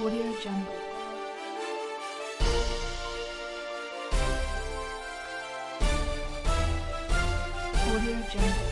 Audio Jungle. Audio Jungle.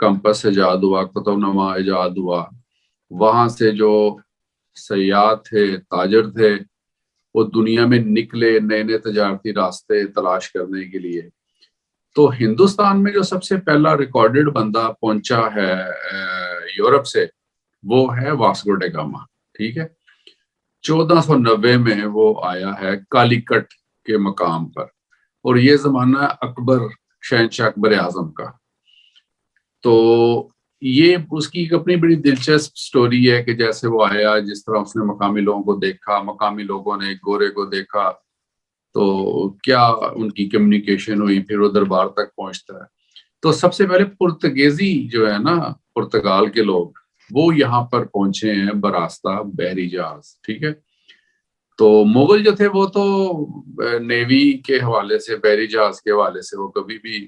Campus ایجاد ہوا، قطب نما ایجاد ہوا، وہاں سے جو سیاح تھے، تاجر تھے، وہ دنیا میں نکلے نئے نئے تجارتی راستے تلاش کرنے کے لیے. تو ہندوستان میں جو سب سے پہلا ریکارڈڈ بندہ پہنچا ہے یورپ سے، وہ ہے واسکو ڈے گاما. ٹھیک ہے، 1490 میں وہ آیا ہے کالیکٹ کے مقام پر، اور یہ زمانہ اکبر، شہنشاہ اکبر اعظم کا. تو یہ اس کی ایک اپنی بڑی دلچسپ سٹوری ہے کہ جیسے وہ آیا، جس طرح اس نے مقامی لوگوں کو دیکھا، مقامی لوگوں نے گورے کو دیکھا، تو کیا ان کی کمیونیکیشن ہوئی، پھر وہ دربار تک پہنچتا ہے. تو سب سے پہلے پرتگیزی جو ہے نا، پرتگال کے لوگ، وہ یہاں پر پہنچے ہیں براستہ بحری جہاز. ٹھیک ہے، تو مغل جو تھے وہ تو نیوی کے حوالے سے، بحری جہاز کے حوالے سے وہ کبھی بھی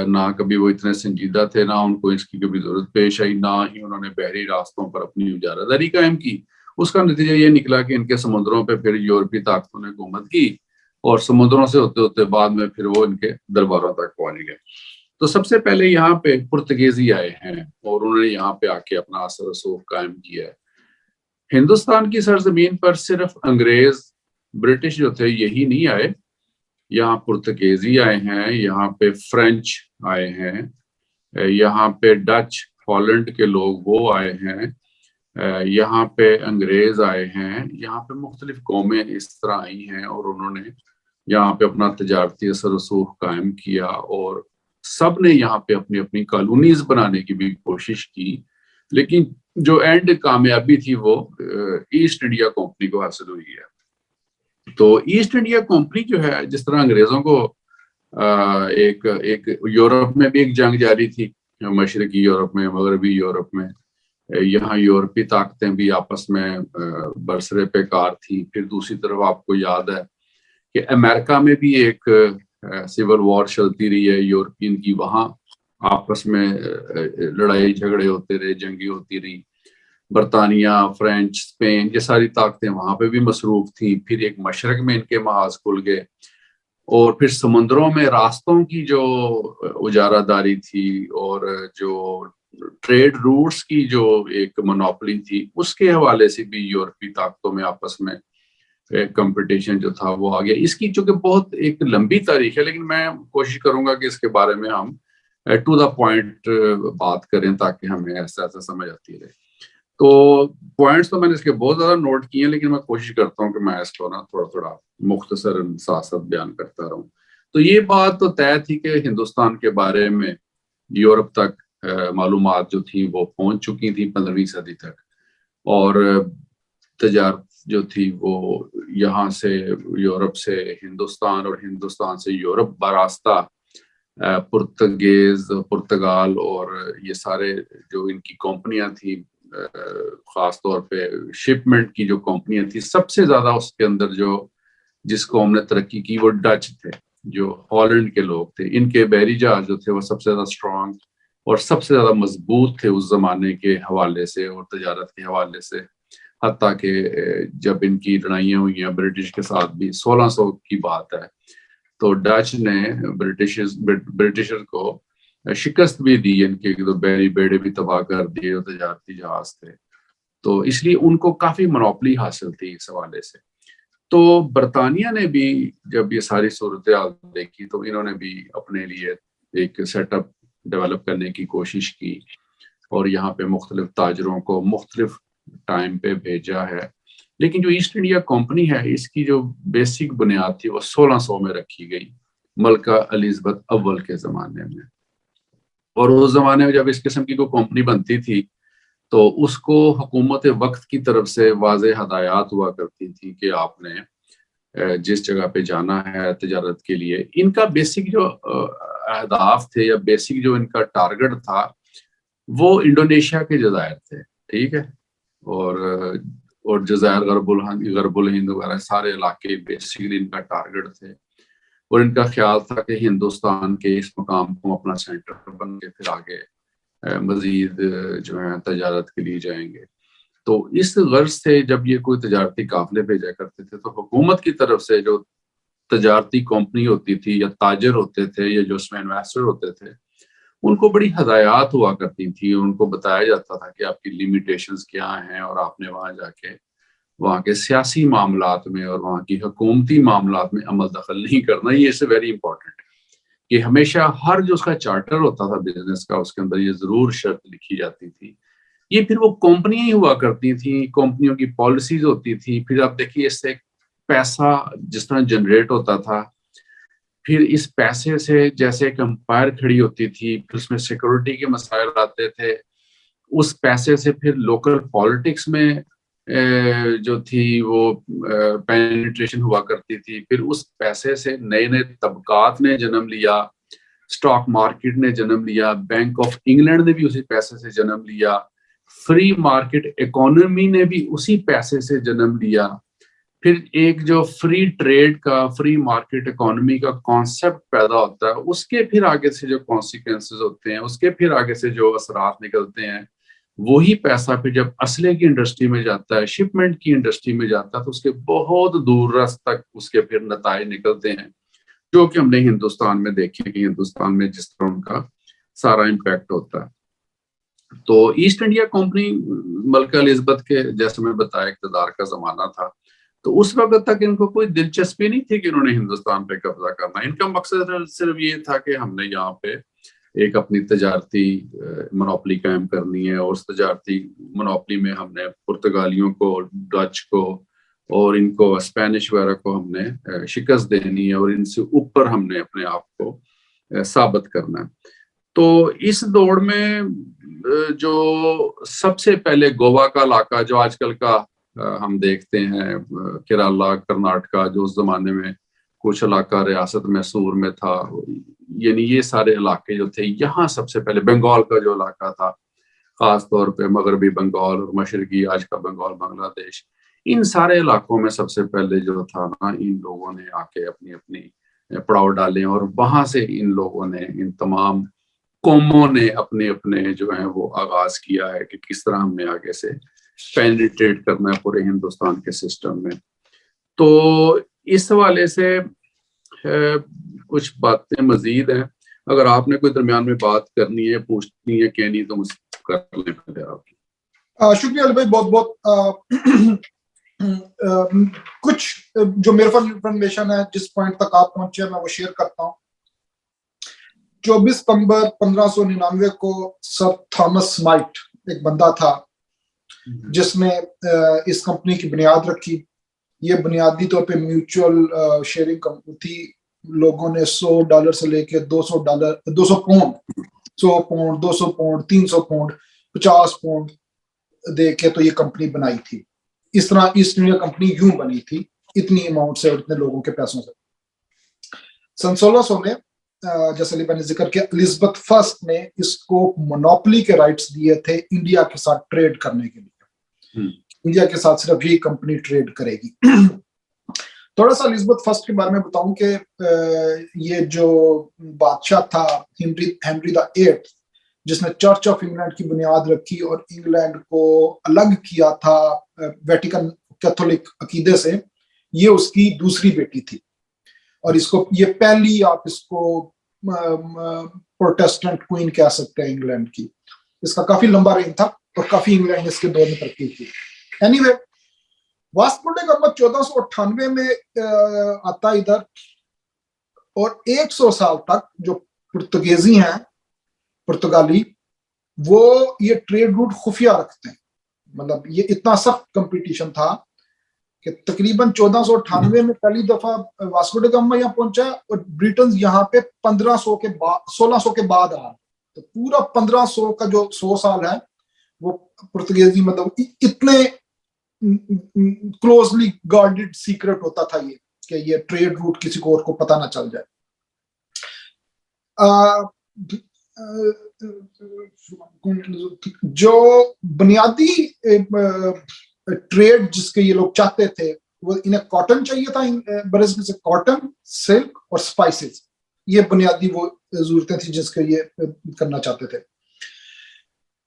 نہ کبھی وہ اتنے سنجیدہ تھے، نہ ان کو اس کی کبھی ضرورت پیش آئی، نہ ہی انہوں نے بحری راستوں پر اپنی اجارہ داری قائم کی. اس کا نتیجہ یہ نکلا کہ ان کے سمندروں پہ پھر یورپی طاقتوں نے حکومت کی، اور سمندروں سے ہوتے ہوتے بعد میں پھر وہ ان کے درباروں تک پہنچ گئے. تو سب سے پہلے یہاں پہ پرتگیزی آئے ہیں، اور انہوں نے یہاں پہ آ کے اپنا اثر و رسوخ قائم کیا ہے. ہندوستان کی سرزمین پر صرف انگریز، برٹش جو تھے یہی نہیں آئے، یہاں پرتگیزی آئے ہیں، یہاں پہ فرینچ آئے ہیں، یہاں پہ ڈچ، ہالینڈ کے لوگ وہ آئے ہیں، یہاں پہ انگریز آئے ہیں، یہاں پہ مختلف قومیں اس طرح آئی ہیں، اور انہوں نے یہاں پہ اپنا تجارتی اثر و رسوخ قائم کیا، اور سب نے یہاں پہ اپنی اپنی کالونیز بنانے کی بھی کوشش کی. لیکن جو اینڈ کامیابی تھی وہ ایسٹ انڈیا کمپنی کو حاصل ہوئی ہے. تو ایسٹ انڈیا کمپنی جو ہے، جس طرح انگریزوں کو ایک یورپ میں بھی ایک جنگ جاری تھی، مشرقی یورپ میں، مغربی یورپ میں، یہاں یورپی طاقتیں بھی آپس میں برسرے پہ کار تھی. پھر دوسری طرف آپ کو یاد ہے کہ امریکہ میں بھی ایک سول وار چلتی رہی ہے یورپین کی، وہاں آپس میں لڑائی جھگڑے ہوتے رہے، جنگی ہوتی رہی. برطانیہ، فرینچ، اسپین، یہ ساری طاقتیں وہاں پہ بھی مصروف تھیں. پھر ایک مشرق میں ان کے محاذ کھل گئے، اور پھر سمندروں میں راستوں کی جو اجارہ داری تھی، اور جو ٹریڈ روٹس کی جو ایک مونوپلی تھی، اس کے حوالے سے بھی یورپی طاقتوں میں آپس میں کمپٹیشن جو تھا وہ آ گیا. اس کی چونکہ بہت ایک لمبی تاریخ ہے، لیکن میں کوشش کروں گا کہ اس کے بارے میں ہم ٹو دا پوائنٹ بات کریں تاکہ ہمیں ایسا سمجھ آتی رہے. تو پوائنٹس تو میں نے اس کے بہت زیادہ نوٹ کیے ہیں، لیکن میں کوشش کرتا ہوں کہ میں اس کو نا تھوڑا تھوڑا مختصر ساتھ بیان کرتا رہوں. تو یہ بات تو طے تھی کہ ہندوستان کے بارے میں یورپ تک معلومات جو تھی وہ پہنچ چکی تھی 15ویں صدی تک، اور تجارت جو تھی وہ یہاں سے یورپ سے ہندوستان، اور ہندوستان سے یورپ براستہ پرتگیز، پرتگال، اور یہ سارے جو ان کی کمپنیاں تھیں، خاص طور پہ شپمنٹ کی جو کمپنیاں تھیں، سب سے زیادہ اس کے اندر جس قوم نے ترقی کی وہ ڈچ تھے، جو ہالینڈ کے لوگ تھے. ان کے بحری جہاز جو تھے وہ سب سے زیادہ اسٹرانگ اور سب سے زیادہ مضبوط تھے اس زمانے کے حوالے سے اور تجارت کے حوالے سے. حتیٰ کہ جب ان کی لڑائیاں ہوئی ہیں برٹش کے ساتھ بھی، 1600 کی بات ہے، تو ڈچ نے برٹشر کو شکست بھی دی، ان کے تو بحری بیڑے بھی تباہ کر دیے، اور تجارتی جہاز تھے. تو اس لیے ان کو کافی منوپلی حاصل تھی اس حوالے سے. تو برطانیہ نے بھی جب یہ ساری صورتحال دیکھی تو انہوں نے بھی اپنے لیے ایک سیٹ اپ ڈیولپ کرنے کی کوشش کی، اور یہاں پہ مختلف تاجروں کو مختلف ٹائم پہ بھیجا ہے. لیکن جو ایسٹ انڈیا کمپنی ہے، اس کی جو بیسک بنیاد تھی وہ 1600 میں رکھی گئی، ملکہ الزبتھ اول کے زمانے میں. اور اس زمانے میں جب اس قسم کی کوئی کمپنی بنتی تھی تو اس کو حکومت وقت کی طرف سے واضح ہدایات ہوا کرتی تھی کہ آپ نے جس جگہ پہ جانا ہے تجارت کے لیے. ان کا بیسک جو اہداف تھے یا بیسک جو ان کا ٹارگٹ تھا وہ انڈونیشیا کے جزائر تھے. ٹھیک ہے، اور جزائر غرب الہند وغیرہ سارے علاقے بیسکلی ان کا ٹارگٹ تھے، اور ان کا خیال تھا کہ ہندوستان کے اس مقام کو اپنا سینٹر بن کے پھر آگے مزید جو ہے تجارت کے لیے جائیں گے. تو اس غرض سے جب یہ کوئی تجارتی قافلے بھیجا کرتے تھے تو حکومت کی طرف سے جو تجارتی کمپنی ہوتی تھی یا تاجر ہوتے تھے یا جو اس میں انویسٹر ہوتے تھے، ان کو بڑی ہدایات ہوا کرتی تھی، ان کو بتایا جاتا تھا کہ آپ کی لمیٹیشنز کیا ہیں اور آپ نے وہاں جا کے وہاں کے سیاسی معاملات میں اور وہاں کی حکومتی معاملات میں عمل دخل نہیں کرنا. یہ اس ویری امپورٹنٹ ہے کہ ہمیشہ ہر جو اس کا چارٹر ہوتا تھا بزنس کا، اس کے اندر یہ ضرور شرط لکھی جاتی تھی. یہ پھر وہ کمپنیاں ہی ہوا کرتی تھیں، کمپنیوں کی پالیسیز ہوتی تھی. پھر آپ دیکھیے اس سے پیسہ جس طرح جنریٹ ہوتا تھا، پھر اس پیسے سے جیسے ایک امپائر کھڑی ہوتی تھی، پھر اس میں سیکورٹی کے مسائل آتے تھے. اس پیسے سے پھر لوکل پالیٹکس میں جو تھی وہ پینیٹریشن ہوا کرتی تھی. پھر اس پیسے سے نئے نئے طبقات نے جنم لیا، اسٹاک مارکیٹ نے جنم لیا، بینک آف انگلینڈ نے بھی اسی پیسے سے جنم لیا، فری مارکیٹ اکانومی نے بھی اسی پیسے سے جنم لیا. پھر ایک جو فری ٹریڈ کا، فری مارکیٹ اکانومی کا کانسیپٹ پیدا ہوتا ہے، اس کے پھر آگے سے جو کانسیکوینسز ہوتے ہیں، اس کے پھر آگے سے جو اثرات نکلتے ہیں، وہی پیسہ پھر جب اسلحے کی انڈسٹری میں جاتا ہے، شپمنٹ کی انڈسٹری میں جاتا ہے، تو اس کے بہت دور رس تک اس کے پھر نتائج نکلتے ہیں، جو کہ ہم نے ہندوستان میں دیکھے کہ ہندوستان میں جس طرح ان کا سارا امپیکٹ ہوتا ہے. تو ایسٹ انڈیا کمپنی ملکہ الزبتھ کے، جیسے میں بتایا، اقتدار کا زمانہ تھا، تو اس وقت تک ان کو کوئی دلچسپی نہیں تھی کہ انہوں نے ہندوستان پہ قبضہ کرنا. ان کا مقصد صرف یہ تھا کہ ہم نے یہاں پہ ایک اپنی تجارتی منوپلی قائم کرنی ہے، اور اس تجارتی منوپلی میں ہم نے پرتگالیوں کو، ڈچ کو اور ان کو اسپینش وغیرہ کو ہم نے شکست دینی ہے، اور ان سے اوپر ہم نے اپنے آپ کو ثابت کرنا ہے. تو اس دوڑ میں جو سب سے پہلے گوا کا علاقہ، جو آج کل کا ہم دیکھتے ہیں کیرالہ، کرناٹکا، جو اس زمانے میں کچھ علاقہ ریاست میسور میں تھا، یعنی یہ سارے علاقے جو تھے، یہاں سب سے پہلے بنگال کا جو علاقہ تھا، خاص طور پہ مغربی بنگال اور مشرقی آج کا بنگال، بنگلہ دیش، ان سارے علاقوں میں سب سے پہلے جو تھا نا، ان لوگوں نے آ کے اپنی اپنی پڑاؤ ڈالے، اور وہاں سے ان لوگوں نے، ان تمام قوموں نے اپنے اپنے جو ہیں وہ آغاز کیا ہے کہ کس طرح ہم نے آگے سے پینیٹریٹ کرنا ہے پورے ہندوستان کے سسٹم میں. تو اس حوالے سے کچھ باتیں مزید ہیں. اگر آپ نے کوئی درمیان میں بات کرنی ہے، پوچھنی ہے، کہنی، تو مجھ سے کر لیں پہلے آپ. شکریہ علی بھائی، بہت بہت. کچھ جو میرے پاس انفارمیشن ہے، جس پوائنٹ تک آپ پہنچے، میں وہ شیئر کرتا ہوں. 24 ستمبر 1599 کو سر تھامس مائٹ ایک بندہ تھا جس نے اس کمپنی کی بنیاد رکھی. یہ بنیادی طور پہ میوچل شیئرنگ کمپنی تھی. لوگوں نے $100 سے لے کے $200، 200 pound, 100 pound, 200 pound, 300 pound, 50 pound دے کے تو یہ کمپنی بنائی تھی. اس طرح ایسٹ انڈیا کمپنی یوں بنی تھی، اتنی اماؤنٹ سے اور اتنے لوگوں کے پیسوں سے. سن 1600 میں جیسے علی بھائی نے ذکر کیا، الزبتھ فرسٹ نے اس کو مونوپلی کے رائٹس دیے تھے انڈیا کے ساتھ ٹریڈ کرنے کے لیے. انڈیا کے ساتھ صرف یہی کمپنی ٹریڈ کرے گی. تھوڑا سا الزبتھ فرسٹ کے بارے میں بتاؤں کہ یہ جو بادشاہ تھا ہنری دا ایٹھ، جس نے چرچ آف انگلینڈ کی بنیاد رکھی اور انگلینڈ کو الگ کیا تھا ویٹیکن کیتھولک عقیدے سے، یہ اس کی دوسری بیٹی تھی. اور اس کو یہ پہلی، آپ اس کو پروٹیسٹنٹ کوئین کہہ سکتے ہیں انگلینڈ کی. اس کا کافی لمبا رین تھا اور کافی انگلینڈ اس کے دور میں ترقی کی. اینی وے، واسکو ڈا گاما 1498 میں آتا ادھر، اور 100 سال تک جو پرتگالی ہیں، وہ یہ ٹریڈ روٹ خفیہ رکھتے ہیں. مطلب یہ اتنا سخت کمپٹیشن تھا کہ تقریباً 1498 میں پہلی دفعہ واسکو ڈا گاما یہاں پہنچا، اور بریٹن یہاں پہ 1600 کے بعد آ. تو پورا 1500 کا جو 100 سال ہے وہ پرتگالی، مطلب اتنے کلوزلی گارڈڈ سیکرٹ ہوتا تھا یہ، کہ یہ ٹریڈ روٹ کسی کو اور کو پتہ نہ چل جائے. جو بنیادی ٹریڈ جس کے یہ لوگ چاہتے تھے، وہ انہیں کاٹن چاہیے تھا، برعکس سے کاٹن، سلک اور سپائسز. یہ بنیادی وہ ضرورتیں تھیں جس کے یہ کرنا چاہتے تھے.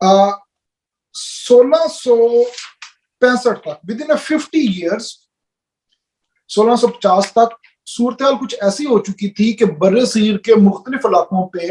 1665 تک، ود ان 50 ایئرس، 1650 تک صورتحال کچھ ایسی ہو چکی تھی کہ برصغیر کے مختلف علاقوں پہ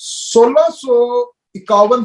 1651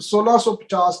1650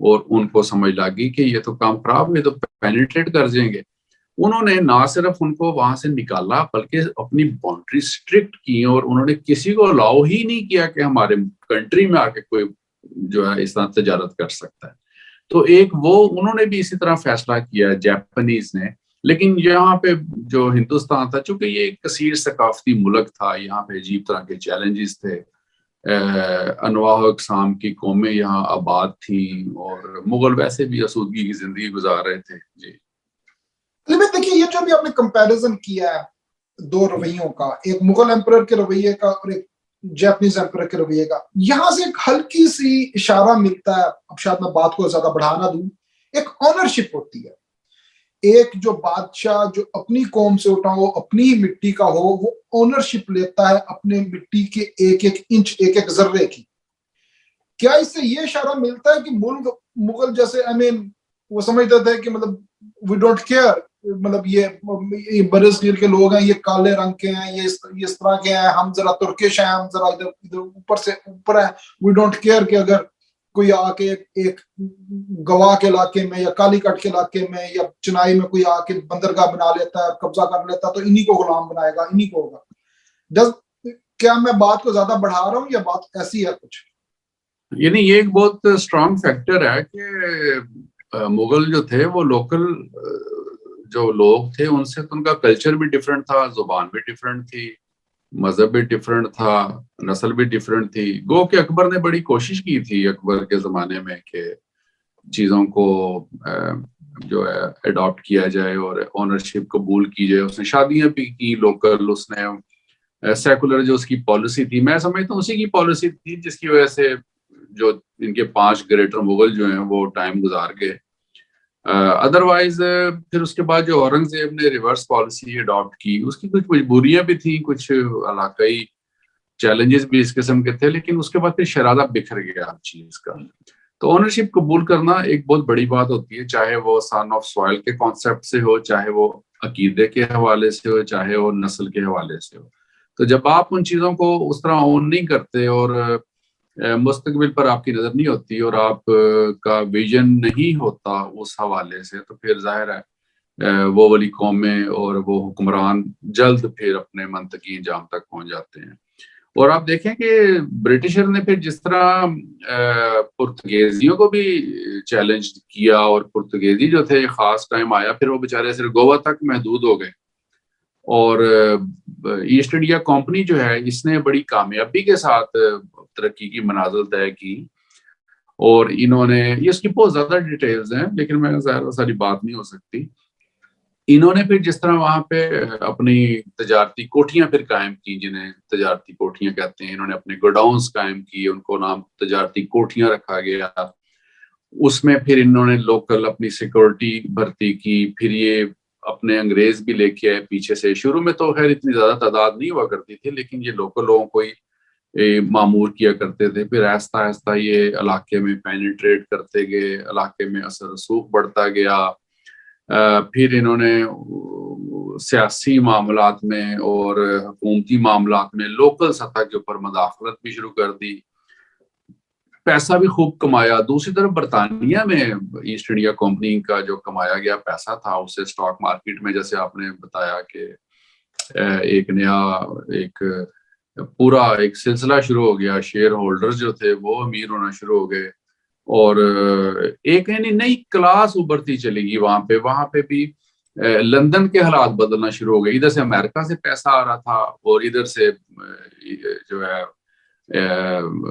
اور ان کو سمجھ لگی کہ یہ تو کام خراب ہے، تو پینیٹریٹ کر جائیں گے. انہوں نے نہ صرف ان کو وہاں سے نکالا بلکہ اپنی باؤنڈری اسٹرکٹ کی، اور انہوں نے کسی کو الاؤ ہی نہیں کیا کہ ہمارے کنٹری میں آ کے کوئی جو ہے اس طرح تجارت کر سکتا ہے. تو ایک وہ انہوں نے بھی اسی طرح فیصلہ کیا جاپنیز نے. لیکن یہاں پہ جو ہندوستان تھا، چونکہ یہ ایک کثیر ثقافتی ملک تھا، یہاں پہ عجیب طرح کے چیلنجز تھے، انواع و اقسام کی قومیں یہاں آباد تھیں، اور مغل ویسے بھی آسودگی کی زندگی گزار رہے تھے. جی دیکھیے یہ جو بھی آپ نے کمپیریزن کیا ہے دو رویوں کا، ایک مغل ایمپرر کے رویے کا اور ایک جاپنیز ایمپرر کے رویے کا، یہاں سے ایک ہلکی سی اشارہ ملتا ہے، اب شاید میں بات کو زیادہ بڑھانا دوں. ایک آنرشپ ہوتی ہے، ایک جو بادشاہ جو اپنی قوم سے اٹھا ہو، اپنی مٹی کا ہو، وہ آنرشپ لیتا ہے اپنے مٹی کے ایک ایک انچ، ایک ایک ذرے کی. کیا اس سے یہ اشارہ ملتا ہے کہ مغل جیسے وہ سمجھتے تھے کہ مطلب وی ڈونٹ کیئر، مطلب یہ برے صغیر کے لوگ ہیں، یہ کالے رنگ کے ہیں، یہ اس طرح کے ہیں، ہم ذرا ترکش ہیں، ہم ذرا ادھر اوپر سے اوپر ہیں، وی ڈونٹ کیئر کہ اگر کوئی آ کے ایک گوا کے علاقے میں یا کالی کٹ کے علاقے میں یا چنائی میں کوئی آ کے بندرگاہ بنا لیتا ہے، قبضہ کر لیتا ہے، تو انہی کو غلام بنائے گا، انہی کو ہوگا. کیا میں بات کو زیادہ بڑھا رہا ہوں یا بات ایسی ہے کچھ؟ یعنی یہ ایک بہت اسٹرانگ فیکٹر ہے کہ مغل جو تھے وہ لوکل جو لوگ تھے ان سے تو ان کا کلچر بھی ڈفرینٹ تھا، زبان بھی ڈفرینٹ تھی، مذہب بھی ڈفرینٹ تھا، نسل بھی ڈفرینٹ تھی. گو کہ اکبر نے بڑی کوشش کی تھی اکبر کے زمانے میں کہ چیزوں کو جو ہے اڈاپٹ کیا جائے اور اونرشپ قبول کی جائے. اس نے شادیاں بھی کی لوکل، اس نے سیکولر جو اس کی پالیسی تھی، میں سمجھتا ہوں اسی کی پالیسی تھی جس کی وجہ سے جو ان کے 5 گریٹر مغل جو ہیں وہ ٹائم گزار گئے. ادروائز پھر اس کے بعد جو اورنگزیب نے ریورس پالیسی اڈاپٹ کی، اس کی کچھ مجبوریاں بھی تھیں، کچھ علاقائی چیلنجز بھی اس قسم کے تھے، لیکن اس کے بعد پھر شرارہ بکھر گیا ہر چیز کا. تو اونرشپ قبول کرنا ایک بہت بڑی بات ہوتی ہے، چاہے وہ سن آف سوائل کے کانسیپٹ سے ہو، چاہے وہ عقیدے کے حوالے سے ہو، چاہے وہ نسل کے حوالے سے ہو. تو جب آپ ان چیزوں کو اس طرح اون نہیں کرتے اور مستقبل پر آپ کی نظر نہیں ہوتی اور آپ کا ویژن نہیں ہوتا اس حوالے سے، تو پھر ظاہر ہے وہ والی قومیں اور وہ حکمران جلد پھر اپنے منطقی انجام تک پہنچ جاتے ہیں. اور آپ دیکھیں کہ برٹشر نے پھر جس طرح پرتگیزیوں کو بھی چیلنج کیا، اور پرتگیزی جو تھے خاص ٹائم آیا پھر وہ بیچارے صرف گوا تک محدود ہو گئے. اور ایسٹ انڈیا کمپنی جو ہے اس نے بڑی کامیابی کے ساتھ ترقی کی منازل طے کی، اور انہوں نے اس کی بہت زیادہ ڈیٹیلز ہیں لیکن میں ظاہر ساری بات نہیں ہو سکتی. انہوں نے پھر جس طرح وہاں پہ اپنی تجارتی کوٹھیاں پھر قائم کی، جنہیں تجارتی کوٹھیاں کہتے ہیں، انہوں نے اپنے گوڈاؤنز قائم کی، ان کو نام تجارتی کوٹھیاں رکھا گیا. اس میں پھر انہوں نے لوکل اپنی سیکورٹی بھرتی کی، پھر یہ اپنے انگریز بھی لے کے آئے پیچھے سے. شروع میں تو خیر اتنی زیادہ تعداد نہیں ہوا کرتی تھی، لیکن یہ لوکل لوگوں کو ہی معمور کیا کرتے تھے. پھر آہستہ آہستہ یہ علاقے میں پینیٹریٹ کرتے گئے، علاقے میں اثر رسوخ بڑھتا گیا. پھر انہوں نے سیاسی معاملات میں اور حکومتی معاملات میں لوکل سطح کے اوپر مداخلت بھی شروع کر دی، پیسہ بھی خوب کمایا. دوسری طرف برطانیہ میں ایسٹ انڈیا کمپنی کا جو کمایا گیا پیسہ تھا اسے اسٹاک مارکیٹ میں، جیسے آپ نے بتایا کہ ایک نیا ایک پورا ایک سلسلہ شروع ہو گیا. شیئر ہولڈرز جو تھے وہ امیر ہونا شروع ہو گئے، اور ایک نئی کلاس ابھرتی چلے گی وہاں پہ بھی لندن کے حالات بدلنا شروع ہو گئے. ادھر سے امریکہ سے پیسہ آ رہا تھا اور ادھر سے جو ہے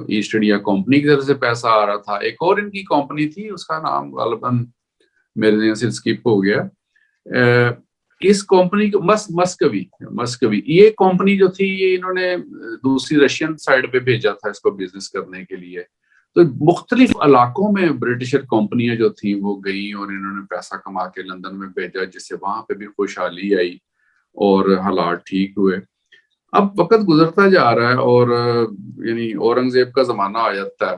ایسٹ انڈیا کمپنی کی طرف سے پیسہ آ رہا تھا. ایک اور ان کی کمپنی تھی، اس کا نام غالباً میرے ذہن سے اسکپ ہو گیا. اس کمپنی کو مسکوی یہ کمپنی جو تھی، یہ انہوں نے دوسری رشین سائڈ پہ بھیجا تھا اس کو بزنس کرنے کے لیے. تو مختلف علاقوں میں برٹشر کمپنیاں جو تھیں وہ گئیں اور انہوں نے پیسہ کما کے لندن میں بھیجا، جس سے وہاں پہ بھی خوشحالی آئی اور حالات ٹھیک ہوئے. اب وقت گزرتا جا رہا ہے اور یعنی اورنگزیب کا زمانہ آ جاتا ہے.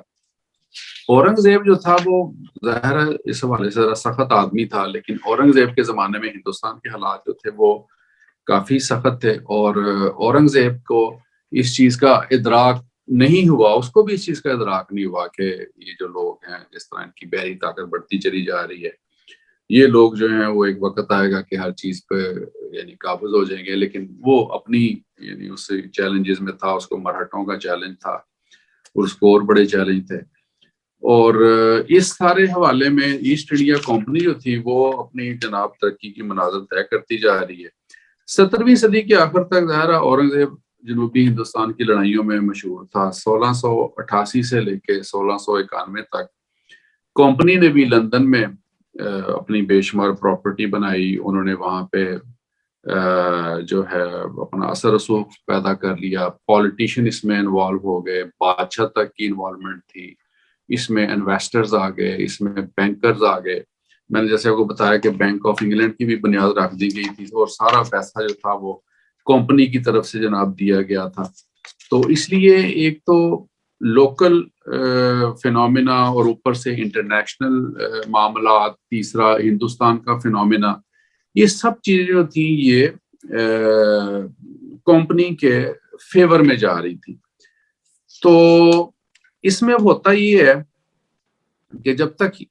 اورنگزیب جو تھا وہ ظاہر ہے اس حوالے سے ذرا سخت آدمی تھا، لیکن اورنگزیب کے زمانے میں ہندوستان کے حالات جو تھے وہ کافی سخت تھے، اور اورنگزیب کو اس چیز کا ادراک نہیں ہوا، اس کو بھی اس چیز کا ادراک نہیں ہوا کہ یہ جو لوگ ہیں جس طرح ان کی بحری طاقت بڑھتی چلی جا رہی ہے، یہ لوگ جو ہیں وہ ایک وقت آئے گا کہ ہر چیز پہ یعنی قابض ہو جائیں گے. لیکن وہ اپنی یعنی اس چیلنجز میں تھا، اس کو مرہٹوں کا چیلنج تھا اور اس کو اور بڑے چیلنج تھے. اور اس سارے حوالے میں ایسٹ انڈیا کمپنی جو تھی وہ اپنی جناب ترقی کی منازل طے کرتی جا رہی ہے. 17ویں صدی کے آخر تک ظاہر اورنگزیب جنوبی ہندوستان کی لڑائیوں میں مشہور تھا. 1688 سے لے کے 1691 تک کمپنی نے بھی لندن میں اپنی بے شمار پراپرٹی بنائی. انہوں نے وہاں پہ جو ہے اپنا اثر رسوخ پیدا کر لیا. پالیٹیشین اس میں انوالو ہو گئے، بادشاہ تک کی انوالومنٹ تھی، اس میں انویسٹرز آ گئے، اس میں بینکرز آ گئے. میں نے جیسے آپ کو بتایا کہ بینک آف انگلینڈ کی بھی بنیاد رکھ دی گئی تھی اور سارا پیسہ جو تھا وہ کمپنی کی طرف سے جناب دیا گیا تھا. تو اس لیے ایک تو لوکل فینومینا اور اوپر سے انٹرنیشنل معاملات، تیسرا ہندوستان کا فینومینا، یہ سب چیزیں جو تھیں یہ کمپنی کے فیور میں جا رہی تھی. تو اس میں ہوتا یہ ہے کہ جب تک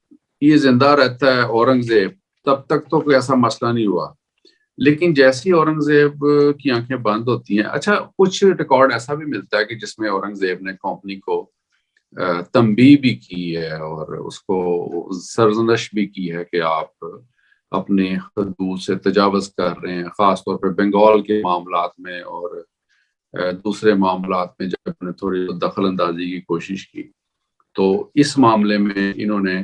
یہ زندہ رہتا ہے اورنگزیب تب تک تو کوئی ایسا مسئلہ نہیں ہوا. لیکن جیسی اورنگزیب کی آنکھیں بند ہوتی ہیں، اچھا کچھ ریکارڈ ایسا بھی ملتا ہے کہ جس میں اورنگزیب نے کمپنی کو تنبیہ بھی کی ہے اور اس کو سرزنش بھی کی ہے کہ آپ اپنے حدود سے تجاوز کر رہے ہیں، خاص طور پہ بنگال کے معاملات میں اور دوسرے معاملات میں جب انہوں نے تھوڑی دخل اندازی کی کوشش کی تو اس معاملے میں انہوں نے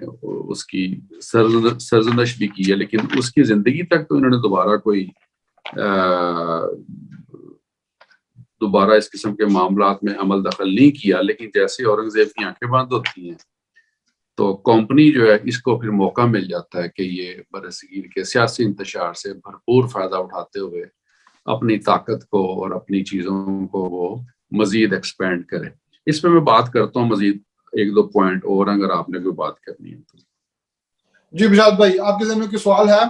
اس کی سرزنش بھی کی ہے. لیکن اس کی زندگی تک تو انہوں نے دوبارہ اس قسم کے معاملات میں عمل دخل نہیں کیا. لیکن جیسے اورنگزیب کی آنکھیں بند ہوتی ہیں تو کمپنی جو ہے اس کو پھر موقع مل جاتا ہے کہ یہ برصغیر کے سیاسی انتشار سے بھرپور فائدہ اٹھاتے ہوئے اپنی طاقت کو اور اپنی چیزوں کو وہ مزید ایکسپینڈ کرے. اس پہ میں بات کرتا ہوں مزید ایک دو پوائنٹ اور اگر آپ نے کوئی بات کرنی ہے تو. جی بشاد بھائی، آپ کے ذہن میں کوئی سوال ہے؟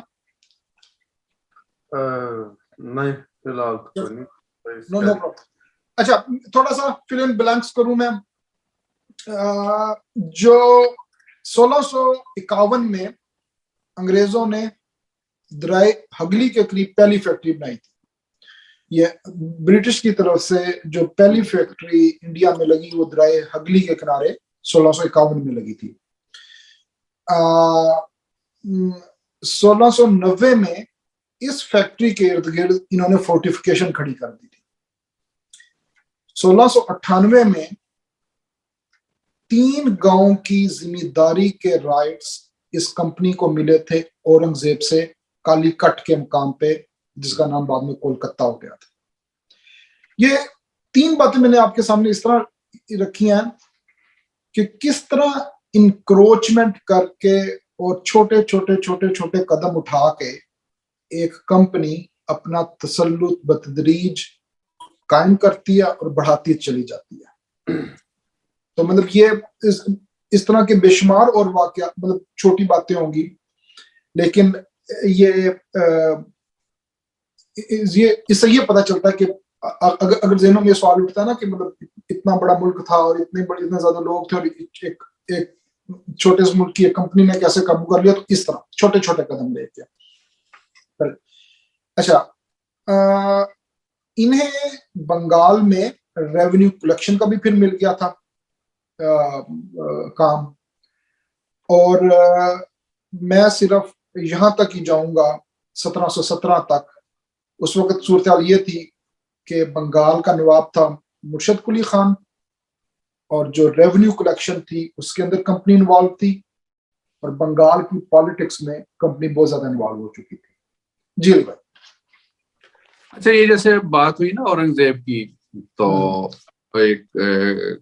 نہیں فی الحال تو نہیں. No problem. اچھا تھوڑا سا فل ان بلینکس کروں میں. جو 1651 میں انگریزوں نے درائے ہگلی کے قریب پہلی فیکٹری بنائی تھی. یہ برٹش کی طرف سے جو پہلی فیکٹری انڈیا میں لگی وہ درائے ہگلی کے کنارے 1651 میں لگی تھی. 1690 میں اس فیکٹری کے ارد گرد انہوں نے فورٹیفیکیشن کھڑی کر دی تھی. 1698 میں 3 گاؤں کی زمینداری کے رائٹس اس کمپنی کو ملے تھے اورنگزیب سے کالی کٹ کے مقام پہ، جس کا نام بعد میں کولکتہ ہو گیا تھا. یہ 3 باتیں میں نے آپ کے سامنے اس طرح رکھی ہیں کہ کس طرح انکروچمنٹ کر کے اور چھوٹے چھوٹے قدم اٹھا کے ایک کمپنی اپنا تسلط بتدریج قائم کرتی ہے اور بڑھاتی چلی جاتی ہے. تو مطلب یہ اس طرح کے بے شمار اور واقعات، مطلب چھوٹی باتیں ہوں گی لیکن یہ اس سے یہ پتہ چلتا ہے کہ اگر ذہنوں میں یہ سوال اٹھتا ہے نا کہ مطلب اتنا بڑا ملک تھا اور اتنے زیادہ لوگ تھے اور ایک چھوٹے سے ملک کی ایک کمپنی نے کیسے قابو کر لیا، تو اس طرح چھوٹے قدم لے کے. اچھا انہیں بنگال میں ریونیو کلیکشن کا بھی پھر مل گیا تھا کام. اور میں صرف یہاں تک ہی جاؤں گا 1717 تک. اس وقت صورتحال یہ تھی کہ بنگال کا نواب تھا مرشد قلی خان، اور جو ریونیو کلیکشن تھی اس کے اندر کمپنی انوالو تھی، اور بنگال کی پالیٹکس میں کمپنی بہت زیادہ انوالو ہو چکی تھی. جی بھائی. اچھا یہ جیسے بات ہوئی نا اورنگزیب کی، تو ایک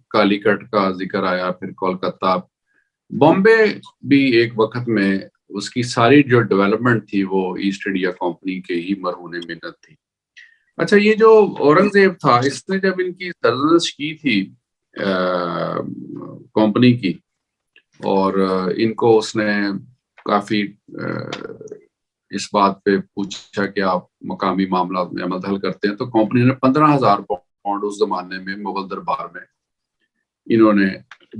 کالی کٹ کا ذکر آیا، پھر کولکتہ، بامبے بھی ایک وقت میں اس کی ساری جو ڈیولپمنٹ تھی وہ ایسٹ انڈیا کمپنی کے ہی مرہون منت تھی. اچھا یہ جو اورنگزیب تھا اس نے جب ان کی سرزنش کی تھی کمپنی کی، اور ان کو اس نے کافی اس بات پہ پوچھا کہ آپ مقامی معاملات میں عمل حل کرتے ہیں، تو کمپنی نے 15,000 پاؤنڈ اس زمانے میں مغل دربار میں انہوں نے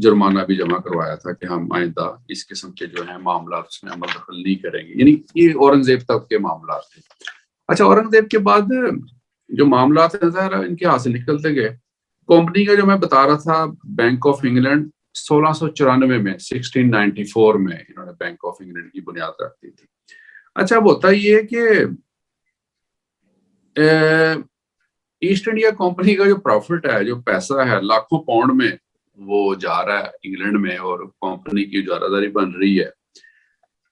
جرمانہ بھی جمع کروایا تھا کہ ہم آئندہ اس قسم کے جو ہیں معاملات اس میں عمل دخل نہیں کریں گے. یعنی یہ اورنگزیب تک کے معاملات تھے. اچھا اورنگزیب کے بعد جو معاملات ہیں ظاہر ان کے ہاتھ سے نکلتے گئے. کمپنی کا جو میں بتا رہا تھا بینک آف انگلینڈ 1694 میں 1694 میں انہوں نے بینک آف انگلینڈ کی بنیاد رکھ دی تھی. اچھا اب ہوتا یہ کہ ایسٹ انڈیا کمپنی کا جو پروفٹ ہے جو پیسہ ہے لاکھوں پاؤنڈ میں وہ جا رہا ہے انگلینڈ میں اور کمپنی کی اجارہ بن رہی ہے.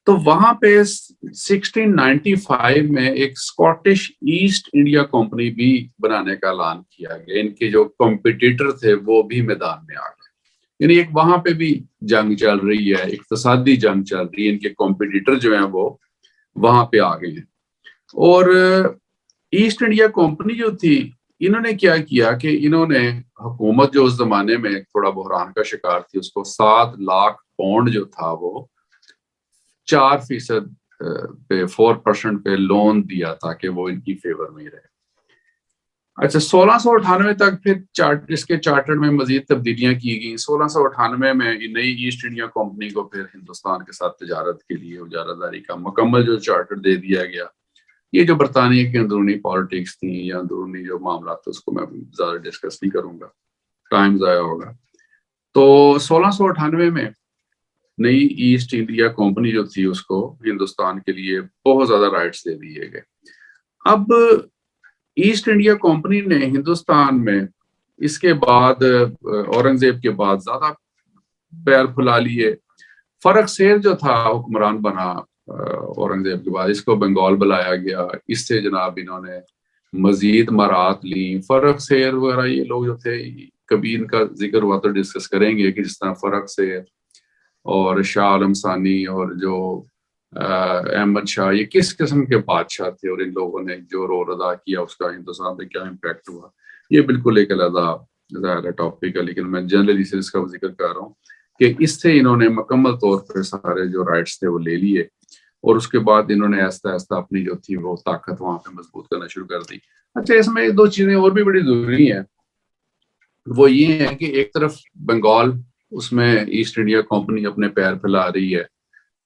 تو وہاں پہ 1695 میں ایک اسکاٹش ایسٹ انڈیا کمپنی بھی بنانے کا اعلان کیا گیا. ان کے جو کمپٹیٹر تھے وہ بھی میدان میں آ گئے. یعنی ایک وہاں پہ بھی جنگ چل رہی ہے, اقتصادی جنگ چل رہی ہے. ان کے کمپٹیٹر جو ہیں وہ وہاں پہ آ گئے ہیں. اور ایسٹ انڈیا کمپنی جو تھی انہوں نے کیا کیا کہ انہوں نے حکومت جو اس زمانے میں تھوڑا بحران کا شکار تھی اس کو 7 لاکھ پاؤنڈ جو تھا وہ 4% پہ 4% پہ لون دیا تاکہ وہ ان کی فیور میں رہے. اچھا 1698 تک پھر اس کے چارٹر میں مزید تبدیلیاں کی گئیں. 1698 میں نئی ایسٹ انڈیا کمپنی کو پھر ہندوستان کے ساتھ تجارت کے لیے اجارہ داری کا مکمل جو چارٹر دے دیا گیا. یہ جو برطانیہ کی اندرونی پالیٹکس تھیں یا اندرونی جو معاملات تھے اس کو میں زیادہ ڈسکس نہیں کروں گا, ٹائم ضائع ہوگا. تو 1698 میں نئی ایسٹ انڈیا کمپنی جو تھی اس کو ہندوستان کے لیے بہت زیادہ رائٹس دے دیے گئے. اب ایسٹ انڈیا کمپنی نے ہندوستان میں اس کے بعد اورنگزیب کے بعد زیادہ پیر پھلا لیے. فرق سیر جو تھا حکمران بنا اورنگزیب کے بعد, اس کو بنگال بلایا گیا. اس سے جناب انہوں نے مزید مرات لی. فرق سیر وغیرہ یہ لوگ جو تھے کبھی ان کا ذکر ہوا تو ڈسکس کریں گے کہ جس طرح فرق سیر اور شاہ عالم ثانی اور جو احمد شاہ یہ کس قسم کے بادشاہ تھے اور ان لوگوں نے جو رول ادا کیا اس کا ہندوستان پہ کیا امپیکٹ ہوا, یہ بالکل ایک علیحدہ ظاہر ٹاپک ہے. لیکن میں جنرلی سے اس کا ذکر کر رہا ہوں کہ اس سے انہوں نے مکمل طور پہ سارے جو رائٹس تھے وہ لے لیے اور اس کے بعد انہوں نے آہستہ آہستہ اپنی جو تھی وہ طاقت وہاں پہ مضبوط کرنا شروع کر دی. اچھا اس میں 2 چیزیں اور بھی بڑی ضروری ہیں. وہ یہ ہے کہ ایک طرف بنگال اس میں ایسٹ انڈیا کمپنی اپنے پیر پھیلا رہی ہے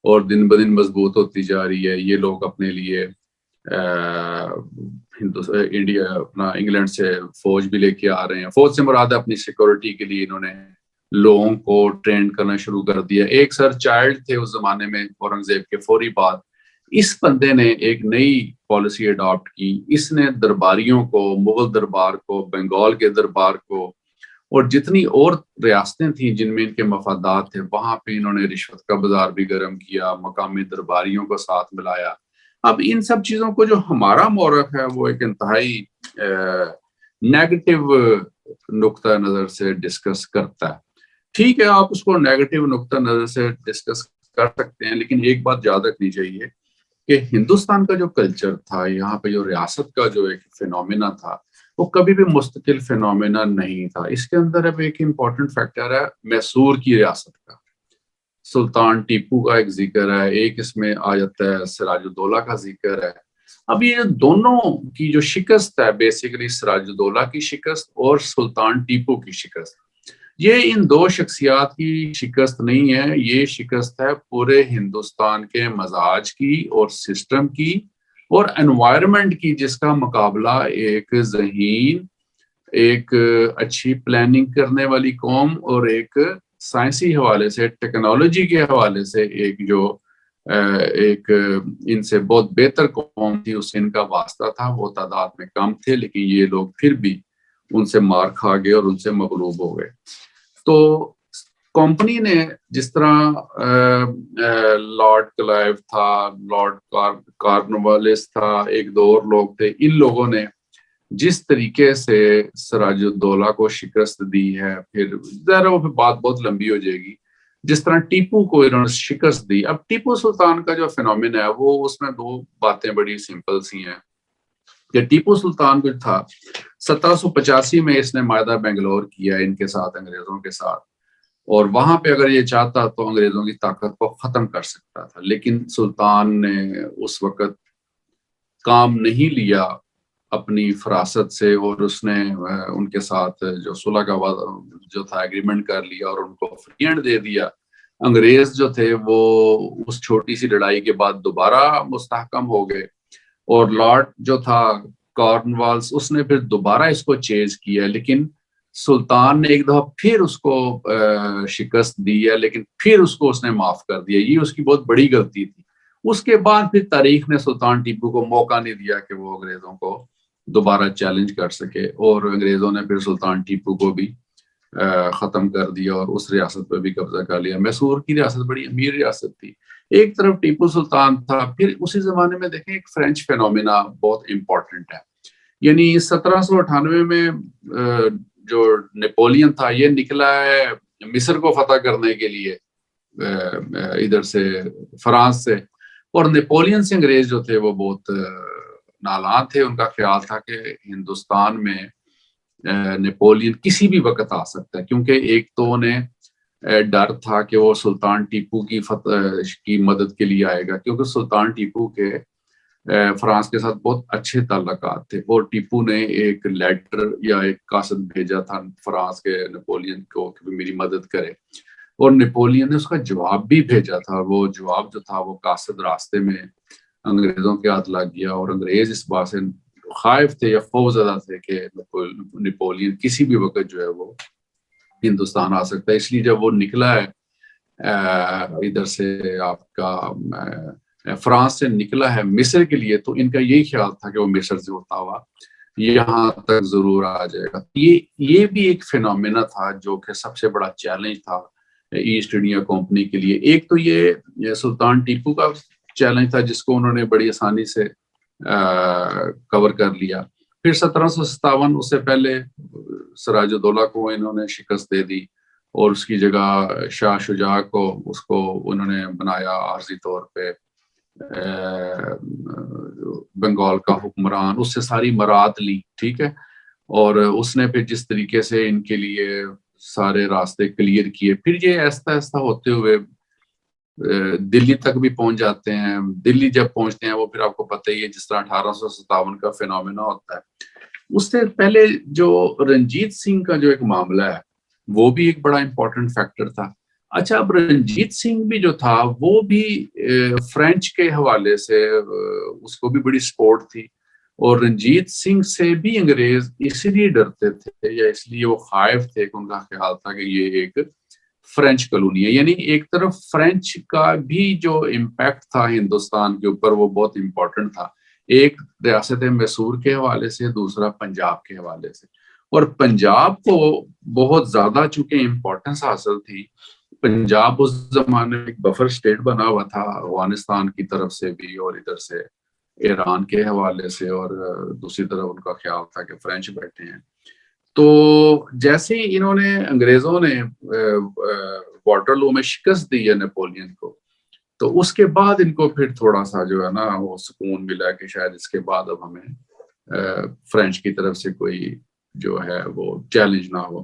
اور دن بدن مضبوط ہوتی جا رہی ہے. یہ لوگ اپنے لیے انڈیا اپنا انگلینڈ سے فوج بھی لے کے آ رہے ہیں. فوج سے مراد اپنی سیکورٹی کے لیے انہوں نے لوگوں کو ٹرین کرنا شروع کر دیا. ایک سر چائلڈ تھے اس زمانے میں اورنگزیب کے فوری بعد. اس بندے نے ایک نئی پالیسی اڈاپٹ کی. اس نے درباریوں کو, مغل دربار کو, بنگال کے دربار کو اور جتنی اور ریاستیں تھیں جن میں ان کے مفادات تھے وہاں پہ انہوں نے رشوت کا بازار بھی گرم کیا, مقامی درباریوں کو ساتھ ملایا. اب ان سب چیزوں کو جو ہمارا مورخ ہے وہ ایک انتہائی نیگیٹو نقطہ نظر سے ڈسکس کرتا ہے. ٹھیک ہے آپ اس کو نیگیٹو نقطہ نظر سے ڈسکس کر سکتے ہیں, لیکن ایک بات یاد رکھنی چاہیے کہ ہندوستان کا جو کلچر تھا, یہاں پہ جو ریاست کا جو ایک فینومینا تھا وہ کبھی بھی مستقل فینومینا نہیں تھا. اس کے اندر اب ایک امپورٹنٹ فیکٹر ہے میسور کی ریاست کا. سلطان ٹیپو کا ایک ذکر ہے, ایک اس میں آ جاتا ہے سراج الدولہ کا ذکر ہے. اب یہ دونوں کی جو شکست ہے بیسیکلی سراج الدولہ کی شکست اور سلطان ٹیپو کی شکست, یہ ان 2 شخصیات کی شکست نہیں ہے, یہ شکست ہے پورے ہندوستان کے مزاج کی اور سسٹم کی اور انوائرمنٹ کی, جس کا مقابلہ ایک ذہین, ایک اچھی پلاننگ کرنے والی قوم اور ایک سائنسی حوالے سے, ٹیکنالوجی کے حوالے سے ایک ان سے بہت بہتر قوم تھی, اس سے ان کا واسطہ تھا. وہ تعداد میں کم تھے لیکن یہ لوگ پھر بھی ان سے مار کھا گئے اور ان سے مغلوب ہو گئے. تو کمپنی نے جس طرح لارڈ کلائیو تھا, لارڈ کارنوالیس تھا, ایک 2 اور لوگ تھے, ان لوگوں نے جس طریقے سے سراج الدولہ کو شکست دی ہے, پھر ظاہر وہ بات بہت لمبی ہو جائے گی, جس طرح ٹیپو کو انہوں نے شکست دی. اب ٹیپو سلطان کا جو فینومین ہے وہ اس میں 2 باتیں بڑی سمپل سی ہیں کہ ٹیپو سلطان جو تھا 1785 میں اس نے معاہدہ بنگلور کیا ان کے ساتھ, انگریزوں کے ساتھ, اور وہاں پہ اگر یہ چاہتا تو انگریزوں کی طاقت کو ختم کر سکتا تھا. لیکن سلطان نے اس وقت کام نہیں لیا اپنی فراست سے اور اس نے ان کے ساتھ جو صلح کا جو تھا ایگریمنٹ کر لیا اور ان کو فری ہینڈ دے دیا. انگریز جو تھے وہ اس چھوٹی سی لڑائی کے بعد دوبارہ مستحکم ہو گئے, اور لارڈ جو تھا کارنوالس اس نے پھر دوبارہ اس کو چیز کیا, لیکن سلطان نے ایک دفعہ پھر اس کو شکست دی ہے, لیکن پھر اس کو اس نے معاف کر دیا. یہ اس کی بہت بڑی غلطی تھی. اس کے بعد پھر تاریخ نے سلطان ٹیپو کو موقع نہیں دیا کہ وہ انگریزوں کو دوبارہ چیلنج کر سکے, اور انگریزوں نے پھر سلطان ٹیپو کو بھی ختم کر دیا اور اس ریاست پہ بھی قبضہ کر لیا. میسور کی ریاست بڑی امیر ریاست تھی. ایک طرف ٹیپو سلطان تھا, پھر اسی زمانے میں دیکھیں ایک فرینچ فینومینا بہت امپورٹنٹ ہے. یعنی 1798 میں جو نیپولین تھا یہ نکلا ہے مصر کو فتح کرنے کے لیے ادھر سے فرانس سے, اور نیپولین سے انگریز جو تھے وہ بہت نالاں تھے. ان کا خیال تھا کہ ہندوستان میں نیپولین کسی بھی وقت آ سکتا ہے, کیونکہ ایک تو انہیں ڈر تھا کہ وہ سلطان ٹیپو کی فتح کی مدد کے لیے آئے گا, کیونکہ سلطان ٹیپو کے فرانس کے ساتھ بہت اچھے تعلقات تھے, اور ٹیپو نے ایک لیٹر یا ایک قاصد بھیجا تھا فرانس کے نیپولین کو کہ میری مدد کرے, اور نیپولین نے اس کا جواب بھی بھیجا تھا. وہ جواب جو تھا وہ قاصد راستے میں انگریزوں کے ہاتھ لگ گیا, اور انگریز اس بات سے خائف تھے یا خوفزدہ تھے کہ نیپولین کسی بھی وقت جو ہے وہ ہندوستان آ سکتا ہے. اس لیے جب وہ نکلا ہے ادھر سے آپ کا فرانس سے نکلا ہے مصر کے لیے, تو ان کا یہی خیال تھا کہ وہ مصر سے ہوتا ہوا یہاں تک ضرور آ جائے گا. یہ بھی ایک فینومینا تھا جو کہ سب سے بڑا چیلنج تھا ایسٹ انڈیا کمپنی کے لیے. ایک تو یہ سلطان ٹیپو کا چیلنج تھا جس کو انہوں نے بڑی آسانی سے کور کر لیا. پھر 1757 اس سے پہلے سراج الدولہ کو انہوں نے شکست دے دی, اور اس کی جگہ شاہ شجاع کو اس کو انہوں نے بنایا عارضی طور پہ بنگال کا حکمران. اس سے ساری مراد لی, ٹھیک ہے, اور اس نے پھر جس طریقے سے ان کے لیے سارے راستے کلیئر کیے, پھر یہ ایسا ایسا ہوتے ہوئے دلی تک بھی پہنچ جاتے ہیں. دلی جب پہنچتے ہیں وہ پھر آپ کو پتہ ہی ہے جس طرح 1857 کا فینومینا ہوتا ہے. اس سے پہلے جو رنجیت سنگھ کا جو ایک معاملہ ہے وہ بھی ایک بڑا امپورٹنٹ فیکٹر تھا. اچھا, اب رنجیت سنگھ بھی جو تھا وہ بھی فرینچ کے حوالے سے اس کو بھی بڑی سپورٹ تھی, اور رنجیت سنگھ سے بھی انگریز اس لیے ڈرتے تھے یا اس لیے وہ خائف تھے کہ ان کا خیال تھا کہ یہ ایک فرینچ کالونی ہے. یعنی ایک طرف فرینچ کا بھی جو امپیکٹ تھا ہندوستان کے اوپر وہ بہت امپورٹنٹ تھا, ایک ریاست میسور کے حوالے سے, دوسرا پنجاب کے حوالے سے. اور پنجاب کو بہت زیادہ چونکہ امپورٹنس حاصل تھی, پنجاب اس زمانے میں ایک بفر اسٹیٹ بنا ہوا تھا افغانستان کی طرف سے بھی اور ادھر سے ایران کے حوالے سے, اور دوسری طرف ان کا خیال تھا کہ فرینچ بیٹھے ہیں. تو جیسے ہی انہوں نے انگریزوں نے واٹرلو میں شکست دی ہے نیپولین کو, تو اس کے بعد ان کو پھر تھوڑا سا جو ہے نا وہ سکون ملا کہ شاید اس کے بعد اب ہمیں فرینچ کی طرف سے کوئی جو ہے وہ چیلنج نہ ہو.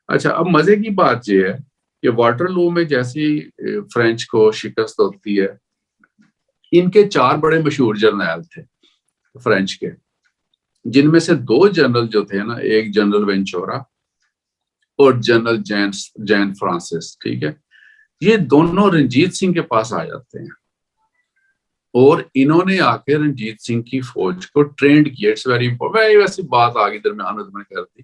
اچھا, اب مزے کی بات یہ ہے کہ واٹرلو میں جیسی فرینچ کو شکست ہوتی ہے, ان کے 4 بڑے مشہور جرنیل تھے فرینچ کے, جن میں سے 2 جنرل جو تھے نا, ایک جنرل وینچورا اور جنرل جین فرانسس, ٹھیک ہے, یہ دونوں رنجیت سنگھ کے پاس آ جاتے ہیں, اور انہوں نے آ کے رنجیت سنگھ کی فوج کو ٹرینڈ کیا. اٹس ویری امپورٹنٹ, ویسی بات آگے درمیان میں کر دی.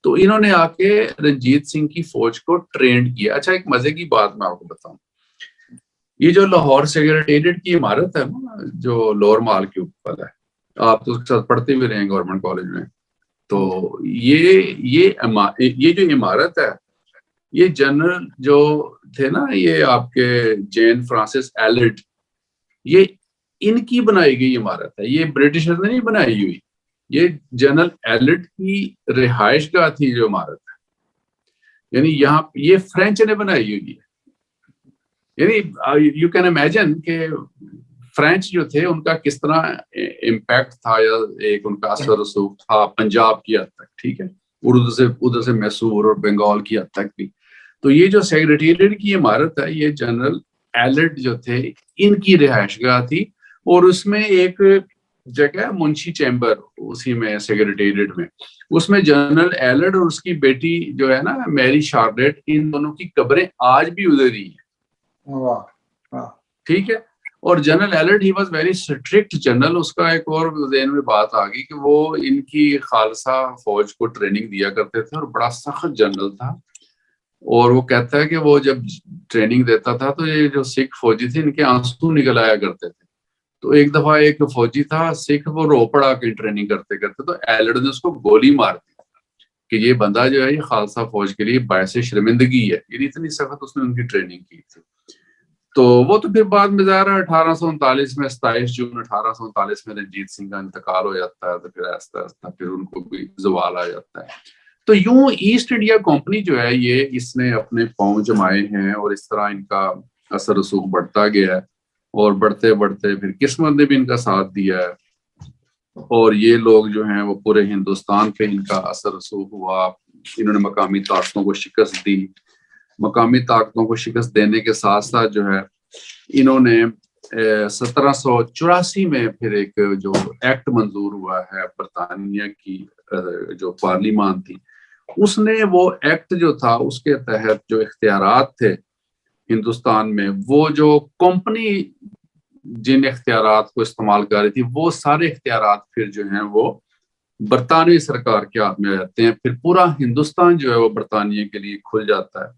تو انہوں نے آ کے رنجیت سنگھ کی فوج کو ٹرینڈ کیا. اچھا, ایک مزے کی بات میں آپ کو بتاؤں, یہ جو لاہور سیکریٹریٹ کی عمارت ہے نا جو لوور مال کے اوپر ہے, آپ تو اس کے ساتھ پڑھتے بھی رہے ہیں گورنمنٹ کالج میں, تو یہ جو عمارت ہے یہ جنرل جو تھے نا یہ آپ کے جین فرانسس ایلڈ, یہ ان کی بنائی گئی عمارت ہے. یہ برٹشر نے نہیں بنائی ہوئی, یہ جنرل ایلڈ کی رہائش گاہ تھی جو عمارت ہے, یعنی یہاں یہ فرینچ نے بنائی ہوئی ہے. یعنی یو کین امیجن کہ فرینچ جو تھے ان کا کس طرح امپیکٹ تھا یا ایک ان کا اثر رسوخ تھا پنجاب کی حد تک, ٹھیک ہے, ادھر سے میسور اور بنگال کی حد تک بھی. تو یہ جو سیکریٹریٹ کی عمارت ہے یہ جنرل ایلڈ جو تھے ان کی رہائش گاہ تھی, اور اس میں ایک جگہ ہے منشی چیمبر, اسی میں سیکریٹریٹ میں, اس میں جنرل ایلڈ اور اس کی بیٹی جو ہے نا میری شارلیٹ, ان دونوں کی قبریں آج بھی ادھر ہی ہیں. ٹھیک ہے. اور general Eld he was very strict general. اس کا ایک اور ذہن میں بات آ گئی کہ وہ ان کی خالصہ فوج کو ٹریننگ دیا کرتے تھے اور بڑا سخت جنرل تھا. اور وہ کہتا ہے کہ وہ جب ٹریننگ دیتا تھا تو یہ جو سکھ فوجی تھے ان کے آنسو نکل آیا کرتے تھے. تو ایک دفعہ ایک فوجی تھا سکھ, وہ رو پڑا کہ ٹریننگ کرتے کرتے, تو ایلڈ نے اس کو گولی مار دی کہ یہ بندہ جو ہے یہ خالصہ فوج کے لیے باعث شرمندگی ہے. یہ اتنی سخت اس نے ان کی ٹریننگ کی تھی. تو وہ تو پھر بعد میں ظاہر 1839 میں 27 جون 1839 میں رنجیت سنگھ کا انتقال ہو جاتا ہے. تو پھر آہستہ آہستہ پھر ان کو بھی زوال آ جاتا ہے. تو یوں ایسٹ انڈیا کمپنی جو ہے یہ اس نے اپنے پاؤں جمائے ہیں اور اس طرح ان کا اثر رسوخ بڑھتا گیا ہے. اور بڑھتے بڑھتے پھر قسمت نے بھی ان کا ساتھ دیا ہے. اور یہ لوگ جو ہیں وہ پورے ہندوستان پہ ان کا اثر رسوخ ہوا. انہوں نے مقامی طاقتوں کو شکست دی. مقامی طاقتوں کو شکست دینے کے ساتھ ساتھ جو ہے انہوں نے 1784 میں پھر ایک جو ایکٹ منظور ہوا ہے برطانیہ کی جو پارلیمان تھی, اس نے وہ ایکٹ جو تھا اس کے تحت جو اختیارات تھے ہندوستان میں, وہ جو کمپنی جن اختیارات کو استعمال کر رہی تھی وہ سارے اختیارات پھر جو ہیں وہ برطانوی سرکار کے ہاتھ میں رہتے ہیں. پھر پورا ہندوستان جو ہے وہ برطانیہ کے لیے کھل جاتا ہے.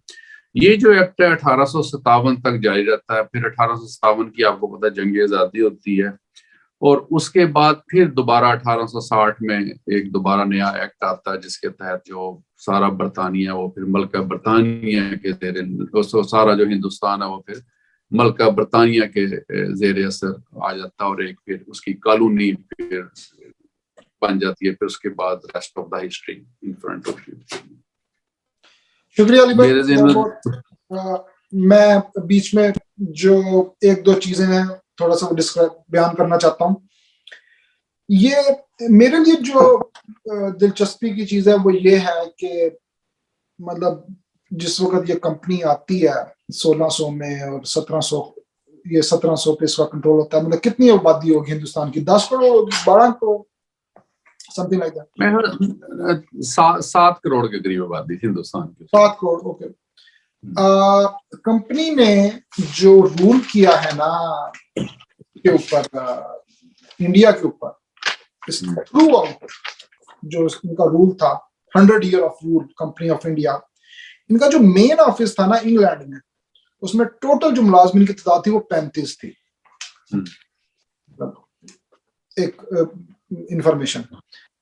یہ جو ایکٹ ہے 1857 تک جاری رہتا ہے. پھر 1857 کی آپ کو پتہ جنگ آزادی ہوتی ہے, اور اس کے بعد پھر دوبارہ 1860 میں ایک دوبارہ نیا ایکٹ آتا ہے جس کے تحت جو سارا برطانیہ وہ پھر ملکہ برطانیہ کے زیر, سارا جو ہندوستان ہے وہ پھر ملکہ برطانیہ کے زیر اثر آ جاتا ہے, اور ایک پھر اس کی کالونی پھر بن جاتی ہے. پھر اس کے بعد rest of the history in front of you. شکریہ علی بھائی. میں بیچ میں جو ایک دو چیزیں ہیں تھوڑا سا بیان کرنا چاہتا ہوں. یہ میرے لیے جو دلچسپی کی چیز ہے وہ یہ ہے کہ مطلب جس وقت یہ کمپنی آتی ہے 1600 میں اور 1700 یہ 1700 پہ اس کا کنٹرول ہوتا ہے, مطلب کتنی آبادی ہوگی ہندوستان کی؟ 10 crore 12 crore some thing like that. 7 crore کے قریب آبادی ہندوستان کی. 7 کروڑ. اوکے. کمپنی نے جو رول کیا ہے نا کے اوپر, انڈیا کے اوپر, تھرو آؤٹ جو ان کا رول تھا 100 year of rule company of India, ان کا جو مین آفس تھا نا انگلینڈ میں, اس میں ٹوٹل جو ملازمین کی تعداد تھی وہ 35 تھی. ایک انفارمیشن.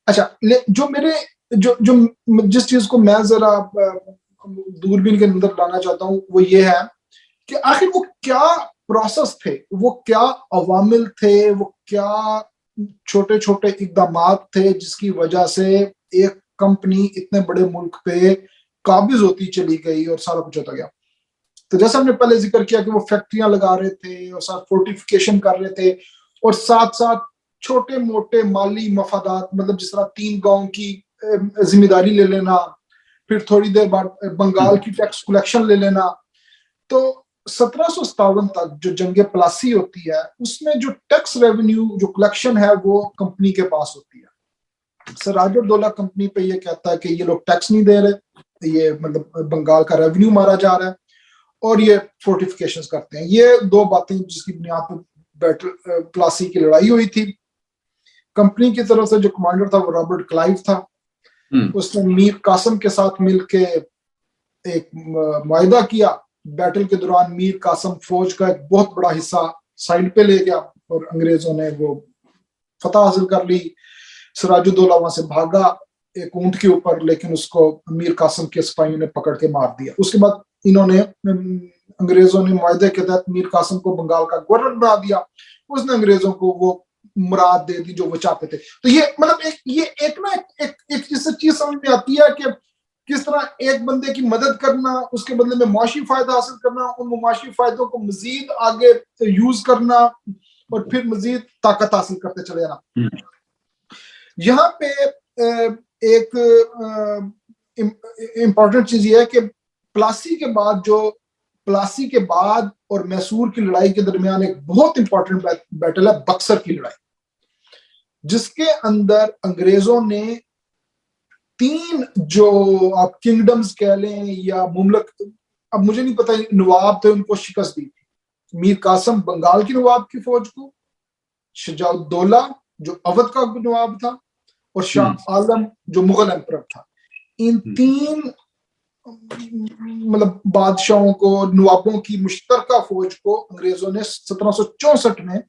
اچھا, جو میرے جو جس چیز کو میں ذرا دوربین کے اندر لانا چاہتا ہوں وہ یہ ہے کہ آخر وہ کیا پروسیس تھے, وہ کیا عوامل تھے, وہ کیا چھوٹے چھوٹے اقدامات تھے جس کی وجہ سے ایک کمپنی اتنے بڑے ملک پہ قابض ہوتی چلی گئی اور سارا کچھ ہوتا گیا. تو جیسا ہم نے پہلے ذکر کیا کہ وہ فیکٹریاں لگا رہے تھے اور ساتھ فورٹیفیکیشن کر رہے تھے, اور ساتھ ساتھ چھوٹے موٹے مالی مفادات, مطلب جس طرح 3 گاؤں کی ذمہ داری لے لینا, پھر تھوڑی دیر بعد بنگال کی ٹیکس کلیکشن لے لینا. تو 1757 تک جو جنگ پلاسی ہوتی ہے اس میں جو ٹیکس ریونیو جو کلیکشن ہے وہ کمپنی کے پاس ہوتی ہے. سراج الدولہ کمپنی پہ یہ کہتا ہے کہ یہ لوگ ٹیکس نہیں دے رہے, یہ مطلب بنگال کا ریونیو مارا جا رہا ہے, اور یہ فورٹیفیکیشنز کرتے ہیں. یہ 2 باتیں جس کی بنیاد پہ بیٹل پلاسی کی لڑائی ہوئی تھی. کمپنی کی طرف سے جو کمانڈر تھا وہ رابرٹ کلائیو تھا. اس نے میر قاسم کے ساتھ مل کے ایک معاہدہ کیا. بیٹل کے دوران میر قاسم فوج کا ایک بہت بڑا حصہ سائڈ پہ لے گیا اور انگریزوں نے وہ فتح حاصل کر لی. سراج الدولہ وہاں سے بھاگا ایک اونٹ کے اوپر, لیکن اس کو میر قاسم کے سپاہیوں نے پکڑ کے مار دیا. اس کے بعد انہوں نے انگریزوں نے معاہدے کے تحت میر قاسم کو بنگال کا گورنر بنا دیا. اس نے انگریزوں کو وہ مراد دے دی جو وہ چاہتے تھے. تو یہ مطلب ایک چیز سمجھ میں آتی ہے کہ کس طرح ایک بندے کی مدد کرنا, اس کے بدلے میں معاشی فائدہ حاصل کرنا, ان معاشی فائدوں کو مزید آگے یوز کرنا اور پھر مزید طاقت حاصل کرتے چلے جانا. یہاں پہ ایک امپورٹنٹ چیز یہ ہے کہ پلاسی کے بعد اور میسور کی لڑائی کے درمیان ایک بہت امپورٹنٹ بیٹل ہے بکسر کی لڑائی. جس کے اندر انگریزوں نے 3 جو آپ کنگڈمز کہہ لیں یا مملک، اب مجھے نہیں پتا نواب تھے، ان کو شکست دی تھی۔ میر قاسم بنگال کی نواب کی فوج کو، شجاع الدولہ جو اودھ کا نواب تھا، اور شاہ عالم جو مغل امپرر تھا، ان 3 مطلب بادشاہوں کو، نوابوں کی مشترکہ فوج کو انگریزوں نے 1764 میں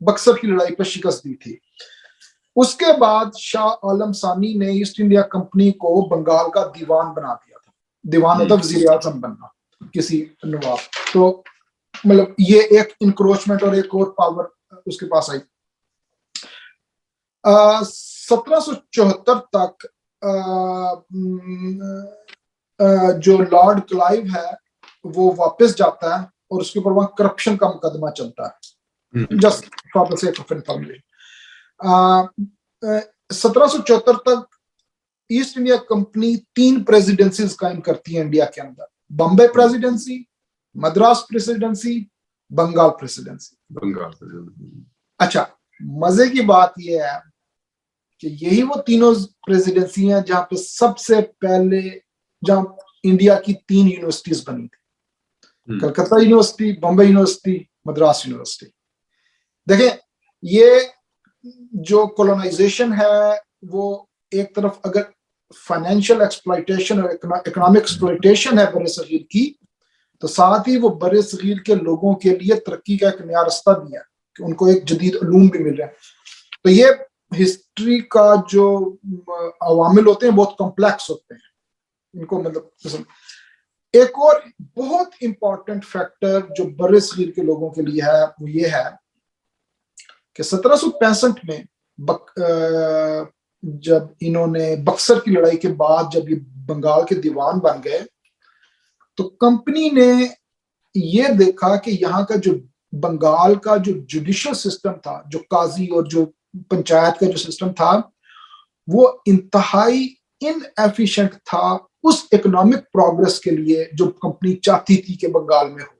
بکسر کی لڑائی پر شکست دی تھی۔ اس کے بعد شاہ عالم ثانی نے ایسٹ انڈیا کمپنی کو بنگال کا دیوان بنا دیا تھا۔ دیوان ہوتا وزیر اعظم بننا کسی نواب، تو مطلب یہ ایک انکروچمنٹ اور ایک اور پاور اس کے پاس آئی۔ 1774 تک جو لارڈ کلائیو ہے وہ واپس جاتا ہے اور اس کے اوپر وہاں کرپشن کا مقدمہ چلتا ہے، just for the sake of information. 1774 تک ایسٹ انڈیا کمپنی 3 پریزیڈنسیز قائم کرتی ہے انڈیا کے اندر، Bombay presidency, Madras presidency, Bengal presidency. اچھا، مزے کی بات یہ ہے کہ یہی وہ تینوں پریزیڈنسی ہیں جہاں پہ سب سے پہلے جہاں انڈیا کی 3 یونیورسٹیز بنی تھی، Calcutta university, Bombay university, Madras university. دیکھیں، یہ جو کولونائزیشن ہے وہ ایک طرف اگر فائنینشیل ایکسپلائٹیشن اور اکنامک ایکسپلائٹیشن ہے برِ صغیر کی، تو ساتھ ہی وہ برِ صغیر کے لوگوں کے لیے ترقی کا ایک نیا رستہ بھی ہے کہ ان کو ایک جدید علوم بھی مل رہا ہے۔ تو یہ ہسٹری کا جو عوامل ہوتے ہیں بہت کمپلیکس ہوتے ہیں، ان کو مطلب ایک اور بہت امپورٹنٹ فیکٹر جو برِ صغیر کے لوگوں کے لیے ہے وہ یہ ہے کہ 1765 میں جب انہوں نے بکسر کی لڑائی کے بعد جب یہ بنگال کے دیوان بن گئے تو کمپنی نے یہ دیکھا کہ یہاں کا جو بنگال کا جو جوڈیشل سسٹم تھا، جو قاضی اور جو پنچایت کا جو سسٹم تھا، وہ انتہائی ان ایفیشنٹ تھا اس اکنامک پروگرس کے لیے جو کمپنی چاہتی تھی کہ بنگال میں ہو۔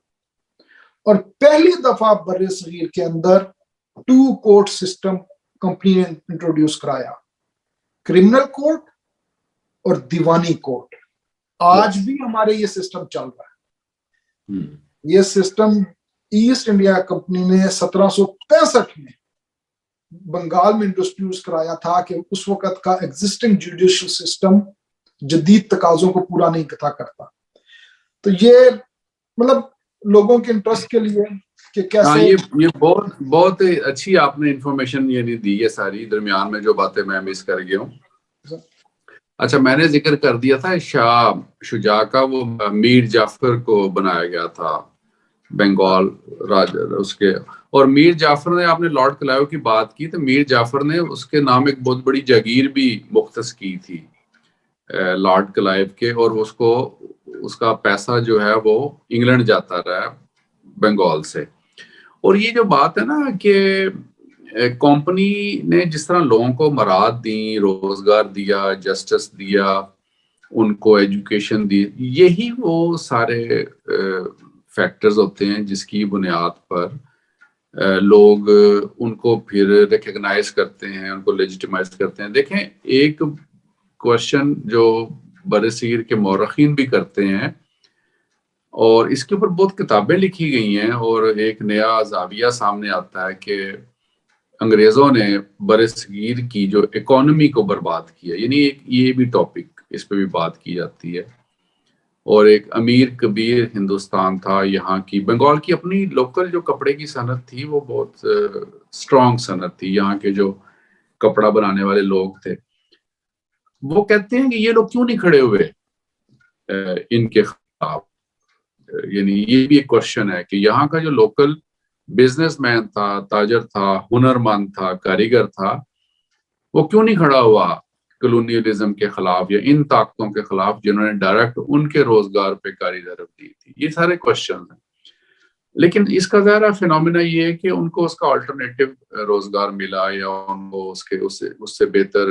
اور پہلی دفعہ برِ صغیر کے اندر 2 کورٹ سسٹم کمپنی نے انٹروڈیوس کرایا، کرمنل کورٹ اور دیوانی کورٹ۔ آج بھی ہمارے یہ سسٹم چل رہا ہے۔ یہ سسٹم ایسٹ انڈیا کمپنی نے 1765 میں بنگال میں انٹروڈیوس کرایا تھا کہ اس وقت کا ایگزسٹنگ جوڈیشل سسٹم جدید تقاضوں کو پورا نہیں تھا کرتا۔ تو یہ مطلب لوگوں کے انٹرسٹ کے لیے کہ کیسے یہ بہت اچھی آپ نے انفارمیشن یعنی دی ہے ساری، درمیان میں جو باتیں میں مس کر گیا ہوں۔ اچھا، میں نے ذکر کر دیا تھا شاہ شجاع کا، وہ میر جعفر کو بنایا گیا تھا بنگال راج اس کے، اور میر جعفر نے، آپ نے لارڈ کلائیو کی بات کی، تو میر جعفر نے اس کے نام ایک بہت بڑی جاگیر بھی مختص کی تھی لارڈ کلائیو کے، اور اس کا پیسہ جو ہے وہ انگلینڈ جاتا رہا بنگال سے۔ اور یہ جو بات ہے نا کہ کمپنی نے جس طرح لوگوں کو مراد دیں، روزگار دیا، جسٹس دیا، ان کو ایجوکیشن دی، یہی وہ سارے فیکٹرز ہوتے ہیں جس کی بنیاد پر لوگ ان کو پھر ریکگنائز کرتے ہیں، ان کو لیجیٹیمائز کرتے ہیں۔ دیکھیں، ایک کوشچن جو برِ صغیر کے مورخین بھی کرتے ہیں، اور اس کے اوپر بہت کتابیں لکھی گئی ہیں، اور ایک نیا زاویہ سامنے آتا ہے کہ انگریزوں نے برِ صغیر کی جو اکانومی کو برباد کیا، یعنی یہ بھی ٹاپک، اس پہ بھی بات کی جاتی ہے۔ اور ایک امیر کبیر ہندوستان تھا، یہاں کی بنگال کی اپنی لوکل جو کپڑے کی صنعت تھی وہ بہت اسٹرانگ صنعت تھی۔ یہاں کے جو کپڑا بنانے والے لوگ تھے وہ کہتے ہیں کہ یہ لوگ کیوں نہیں کھڑے ہوئے ان کے خلاف، یعنی یہ بھی ایک کوشچن ہے کہ یہاں کا جو لوکل بزنس مین تھا، تاجر تھا، ہنرمند تھا، کاریگر تھا، وہ کیوں نہیں کھڑا ہوا کلونیلزم کے خلاف یا ان طاقتوں کے خلاف جنہوں نے ڈائریکٹ ان کے روزگار پہ کاری ضرب دی تھی۔ یہ سارے کوشچن ہیں، لیکن اس کا ظاہرہ فینومینا یہ ہے کہ ان کو اس کا آلٹرنیٹو روزگار ملا، یا ان کو اس سے بہتر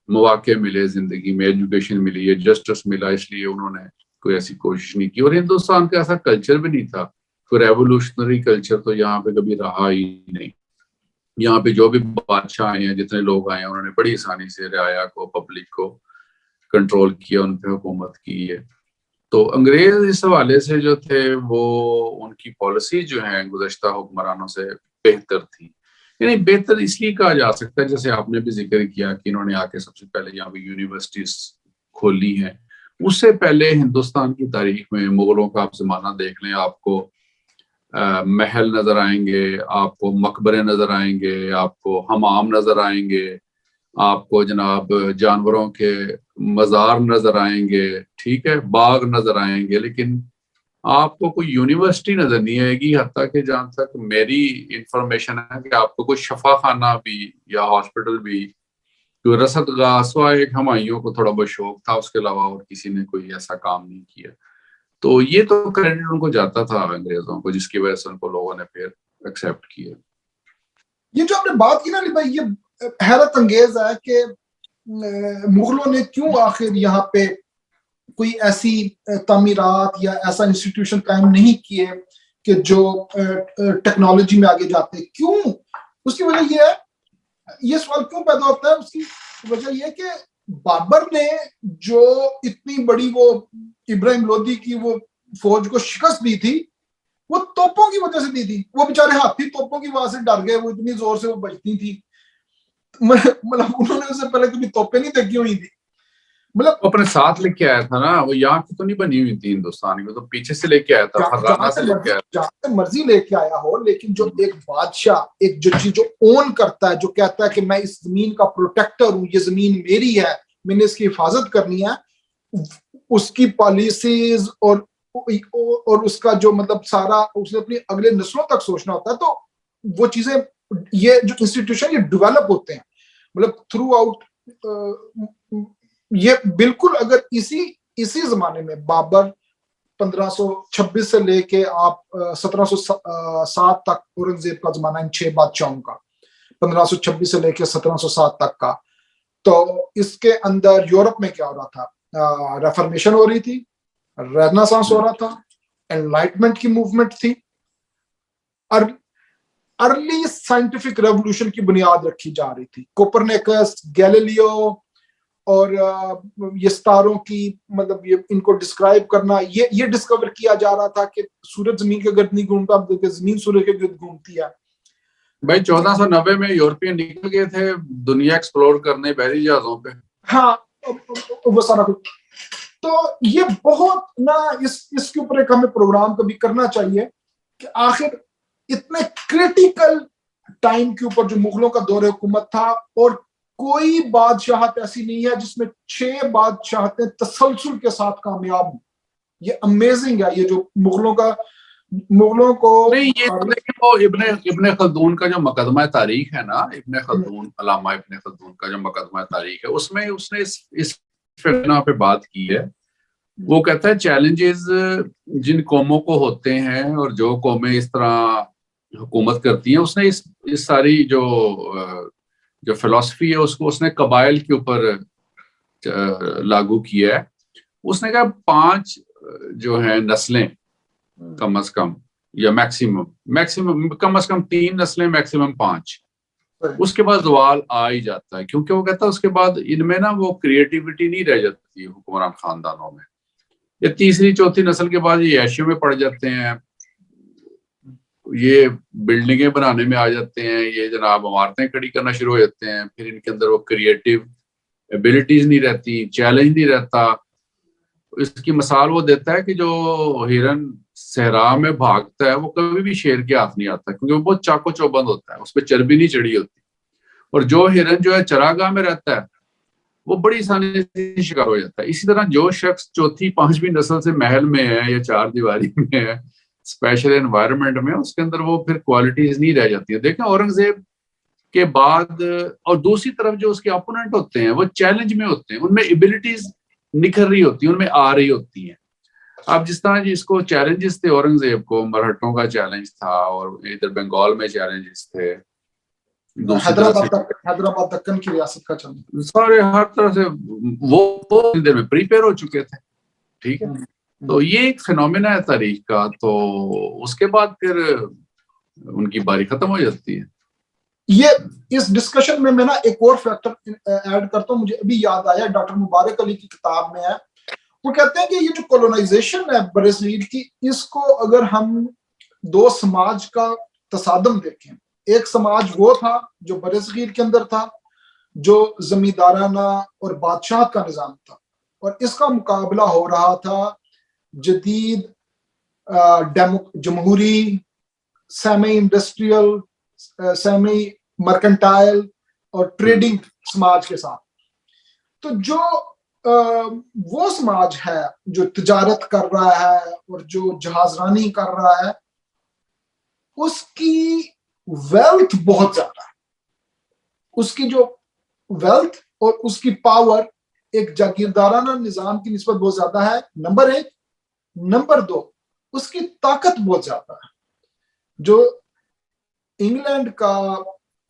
مواقع ملے زندگی میں، ایجوکیشن ملی، یا جسٹس ملا، اس لیے انہوں نے کوئی ایسی کوشش نہیں کی۔ اور ہندوستان کا ایسا کلچر بھی نہیں تھا، کوئی ریولوشنری کلچر تو یہاں پہ کبھی رہا ہی نہیں۔ یہاں پہ جو بھی بادشاہ آئے ہیں، جتنے لوگ آئے ہیں، انہوں نے بڑی آسانی سے رعایا کو، پبلک کو کنٹرول کیا، ان پہ حکومت کی ہے. تو انگریز اس حوالے سے جو تھے وہ ان کی پالیسی جو ہیں گزشتہ حکمرانوں سے بہتر تھی. یعنی بہتر اس لیے کہا جا سکتا ہے، جیسے آپ نے بھی ذکر کیا کہ انہوں نے آ کے سب سے پہلے یہاں پہ یونیورسٹیز کھولی ہیں. اس سے پہلے ہندوستان کی تاریخ میں مغلوں کا آپ زمانہ دیکھ لیں، آپ کو محل نظر آئیں گے، آپ کو مقبرے نظر آئیں گے، آپ کو حمام نظر آئیں گے، آپ کو جناب جانوروں کے مزار نظر آئیں گے، ٹھیک ہے، باغ نظر آئیں گے، لیکن آپ کو کوئی یونیورسٹی نظر نہیں آئے گی. حتیٰ کہ جہاں تک میری انفارمیشن ہے کہ آپ کو کوئی شفا خانہ بھی یا ہاسپٹل بھی، کوئی رسد گاہ سوائے ایک ہمایوں کو تھوڑا بہت شوق تھا، اس کے علاوہ اور کسی نے کوئی ایسا کام نہیں کیا. تو یہ تو کریڈٹ ان کو جاتا تھا انگریزوں کو، جس کی وجہ سے ان کو لوگوں نے پھر ایکسیپٹ کیا. یہ جو آپ نے بات کی نا علی بھائی، یہ حیرت انگیز ہے کہ مغلوں نے کیوں آخر یہاں پہ کوئی ایسی تعمیرات یا ایسا انسٹیٹیوشن قائم نہیں کیے کہ جو ٹیکنالوجی میں آگے جاتے. کیوں؟ اس کی وجہ یہ ہے، یہ سوال کیوں پیدا ہوتا ہے، اس کی وجہ یہ کہ بابر نے جو اتنی بڑی وہ ابراہیم لودھی کی وہ فوج کو شکست دی تھی، وہ توپوں کی وجہ سے دی تھی. وہ بیچارے ہاتھی توپوں کی وجہ سے ڈر گئے، وہ اتنی زور سے وہ بجتی تھی. مطلب انہوں نے اس سے پہلے کبھی توپیں نہیں دیکھی ہوئی تھی. مطلب اپنے ساتھ لے کے آیا تھا نا، وہ یہاں کی تو نہیں بنی ہوئی تھی ہندوستان کی، تو پیچھے سے لے کے آیا تھا، فرانہ سے لے کے آیا تھا. جہاں سے مرضی لے کے آیا ہو، لیکن جو ایک بادشاہ ایک جو چیز جو اون کرتا ہے، جو کہتا ہے کہ میں اس زمین کا پروٹیکٹر ہوں، یہ زمین میری ہے، میں نے اس کی حفاظت کرنی ہے، اس کی پالیسیز اور اس کا جو مطلب سارا اس نے اپنی اگلے نسلوں تک سوچنا ہوتا ہے. تو وہ چیزیں، یہ جو انسٹیٹیوشن یہ ڈیولپ ہوتے ہیں مطلب تھرو آؤٹ. یہ بالکل اگر اسی زمانے میں بابر 1526 سے لے کے آپ 1707 تک، اورنگزیب کا زمانہ ان 6 بادشاہوں کا، 1526 سے لے کے 1707 تک کا، تو اس کے اندر یورپ میں کیا ہو رہا تھا؟ ریفارمیشن ہو رہی تھی، رینیسانس ہو رہا تھا، انلائٹمنٹ کی موومنٹ تھی، ارلی سائنٹیفک ریولوشن کی بنیاد رکھی جا رہی تھی. کوپرنیکس، گیلیلیو اور یہ ستاروں کی مطلب یہ ان کو ڈسکرائب کرنا، یہ ڈسکور کیا جا رہا تھا کہ سورج زمین کے گرد نہیں گھومتا بلکہ زمین سورج کے گرد گھومتی ہے. بھائی 1490 میں یورپین نکل گئے تھے دنیا ایکسپلور کرنے بحری جہازوں پہ. ہاں وہ سارا کچھ. تو یہ بہت نا اس کے اوپر ایک ہمیں پروگرام کبھی کرنا چاہیے کہ آخر اتنے کریٹیکل ٹائم کے اوپر جو مغلوں کا دور حکومت تھا، اور کوئی بادشاہت ایسی نہیں ہے جس میں 6 بادشاہتیں تسلسل کے ساتھ کامیاب ہوں. یہ امیزنگ ہے، یہ جو مغلوں کو نہیں، یہ تو دیکھیں وہ ابن خلدون کا جو مقدمہ تاریخ ہے نا، ابن خلدون، علامہ ابن خلدون کا جو مقدمہ تاریخ ہے، اس میں اس نے اس فیصلہ پہ بات کی ہے. وہ کہتا ہے چیلنجز جن قوموں کو ہوتے ہیں اور جو قومیں اس طرح حکومت کرتی ہیں، اس نے اس ساری جو فلسفی ہے اس نے قبائل کے اوپر لاگو کیا ہے. اس نے کہا 5 جو ہیں نسلیں کم از کم، یا میکسیمم کم از کم 3 نسلیں، میکسیمم 5، اس کے بعد زوال آ ہی جاتا ہے. کیونکہ وہ کہتا ہے اس کے بعد ان میں نا وہ کریٹیوٹی نہیں رہ جاتی حکمران خاندانوں میں. یہ 3ری 4تھی نسل کے بعد یہ عیشیوں میں پڑ جاتے ہیں، یہ بلڈنگیں بنانے میں آ جاتے ہیں، یہ جناب عمارتیں کھڑی کرنا شروع ہو جاتے ہیں. پھر ان کے اندر وہ کریٹیو ایبلٹیز نہیں رہتی، چیلنج نہیں رہتا. اس کی مثال وہ دیتا ہے کہ جو ہرن صحرا میں بھاگتا ہے وہ کبھی بھی شیر کے ہاتھ نہیں آتا، کیونکہ وہ بہت چاقو چوبند ہوتا ہے، اس پہ چربی نہیں چڑھی ہوتی. اور جو ہرن جو ہے چراگاہ میں رہتا ہے وہ بڑی آسانی سے شکار ہو جاتا ہے. اسی طرح جو شخص 4تھی 5ویں نسل سے محل میں ہے یا 4 دیواری میں ہے، اسپیشل انوائرمنٹ میں، اس کے اندر وہ پھر کوالٹیز نہیں رہ جاتی ہیں. دیکھیں اورنگزیب کے بعد، اور دوسری طرف جو اس کے اپوننٹ ہوتے ہیں وہ چیلنج میں ہوتے ہیں، ان میں ایبلٹیز نکھر رہی ہوتی ہیں، ان میں آ رہی ہوتی ہیں. اب جس طرح جس کو چیلنجز تھے اورنگزیب کو، مرہٹوں کا چیلنج تھا، اور ادھر بنگال میں چیلنجز تھے، حیدرآباد دکن کی ریاست کا چیلنج، سارے ہر طرح سے وہ دیر میں پریپیئر ہو چکے تھے. ٹھیک ہے، تو یہ ایک فینومینا ہے تاریخ کا. تو اس کے بعد پھر ان کی باری ختم ہو جاتی ہے. یہ اس ڈسکشن میں نا ایک اور فیکٹر ایڈ کرتا ہوں, مجھے ابھی یاد آیا, ڈاکٹر مبارک علی کی کتاب میں ہے. وہ کہتے ہیں کہ یہ جو کولونائزیشن ہے بر صغیر کی, اس کو اگر ہم دو سماج کا تصادم دیکھیں, ایک سماج وہ تھا جو بر صغیر کے اندر تھا جو زمیندارانہ اور بادشاہت کا نظام تھا, اور اس کا مقابلہ ہو رہا تھا جدید جمہوری, سیمی انڈسٹریل, سیمی مرکنٹائل اور ٹریڈنگ سماج کے ساتھ. تو جو وہ سماج ہے جو تجارت کر رہا ہے اور جو جہاز رانی کر رہا ہے, اس کی ویلتھ بہت زیادہ ہے. اس کی جو ویلتھ اور اس کی پاور ایک جاگیردارانہ نظام کی نسبت بہت زیادہ ہے, نمبر ایک. نمبر دو, اس کی طاقت بہت زیادہ ہے. جو انگلینڈ کا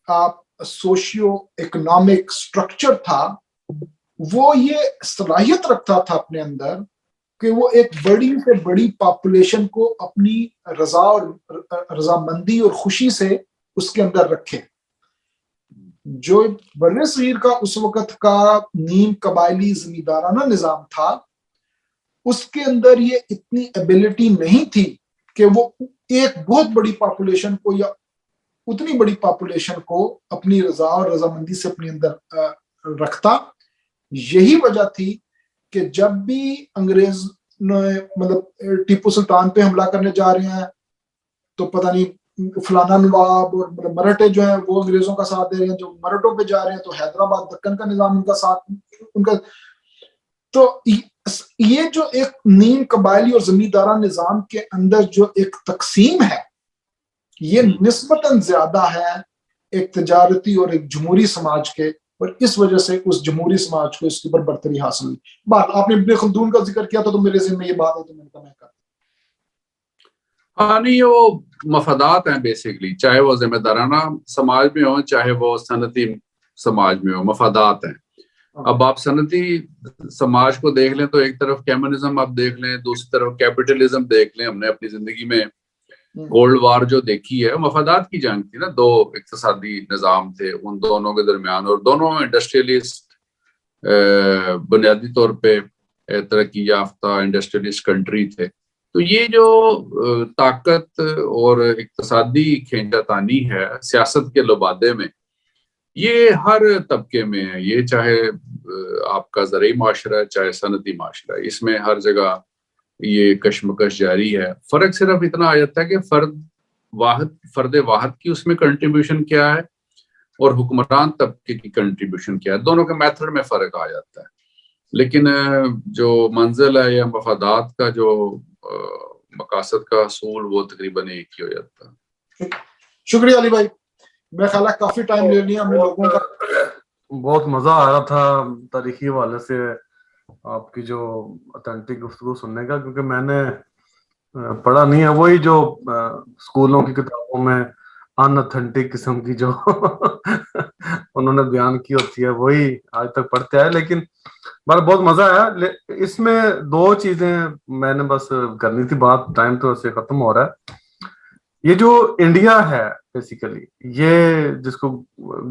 آپ سوشیو اکنامک سٹرکچر تھا, وہ یہ صلاحیت رکھتا تھا اپنے اندر کہ وہ ایک بڑی سے بڑی پاپولیشن کو اپنی رضا اور رضامندی اور خوشی سے اس کے اندر رکھے. جو بر صغیر کا اس وقت کا نیم قبائلی زمیندارانہ نظام تھا, اس کے اندر یہ اتنی ایبلٹی نہیں تھی کہ وہ ایک بہت بڑی پاپولیشن کو یا اتنی بڑی پاپولیشن کو اپنی رضا اور رضامندی سے اپنے اندر رکھتا. یہی وجہ تھی کہ جب بھی انگریز مطلب ٹیپو سلطان پہ حملہ کرنے جا رہے ہیں تو پتہ نہیں فلانا نواب اور مرہٹے جو ہیں وہ انگریزوں کا ساتھ دے رہے ہیں, جو مرہٹوں پہ جا رہے ہیں تو حیدرآباد دکن کا نظام ان کا ساتھ ان کا. تو یہ جو ایک نیم قبائلی اور زمیندارانہ نظام کے اندر جو ایک تقسیم ہے, یہ نسبتاً زیادہ ہے ایک تجارتی اور ایک جمہوری سماج کے, اور اس وجہ سے اس جمہوری سماج کو اس کے اوپر برتری حاصل ہوئی. بات آپ نے ابن خلدون کا ذکر کیا تھا تو میرے ذہن میں یہ بات ہے تو میں نے کہا میں کرتا. ہاں نہیں, وہ مفادات ہیں بیسیکلی, چاہے وہ ذمہ دارانہ سماج میں ہو چاہے وہ صنعتی سماج میں ہو, مفادات ہیں. اب آپ صنعتی سماج کو دیکھ لیں تو ایک طرف کمیونزم آپ دیکھ لیں, دوسری طرف کیپٹلزم دیکھ لیں. ہم نے اپنی زندگی میں کولڈ وار جو دیکھی ہے, مفادات کی جنگ تھی نا, دو اقتصادی نظام تھے ان دونوں کے درمیان, اور دونوں انڈسٹریلسٹ بنیادی طور پہ ترقی یافتہ انڈسٹریلسٹ کنٹری تھے. تو یہ جو طاقت اور اقتصادی کھینچا تانی ہے سیاست کے لبادے میں, یہ ہر طبقے میں ہے. یہ چاہے آپ کا زرعی معاشرہ ہے چاہے صنعتی معاشرہ ہے, اس میں ہر جگہ یہ کشمکش جاری ہے. فرق صرف اتنا آ جاتا ہے کہ فرد واحد کی اس میں کنٹریبیوشن کیا ہے اور حکمران طبقے کی کنٹریبیوشن کیا ہے. دونوں کے میتھڈ میں فرق آ جاتا ہے, لیکن جو منزل ہے یا مفادات کا جو مقاصد کا اصول وہ تقریباً ایک ہی ہو جاتا ہے. شکریہ علی بھائی, میں خیال ہے کافی ٹائم لے لیا ہم نے لوگوں کا. بہت مزہ آ رہا تھا تاریخی حوالے سے آپ کی جو اتھینٹک گفتگو سننے کا, کیونکہ میں نے پڑھا نہیں ہے. وہی جو اسکولوں کی کتابوں میں ان اتھینٹک قسم کی جو انہوں نے بیان کی ہوتی ہے وہی آج تک پڑھتے آئے. لیکن بہت مزہ آیا. اس میں دو چیزیں میں نے بس کرنی تھی بات, ٹائم تو ایسے ختم ہو رہا ہے. یہ جو انڈیا ہے بیسیکلی, یہ جس کو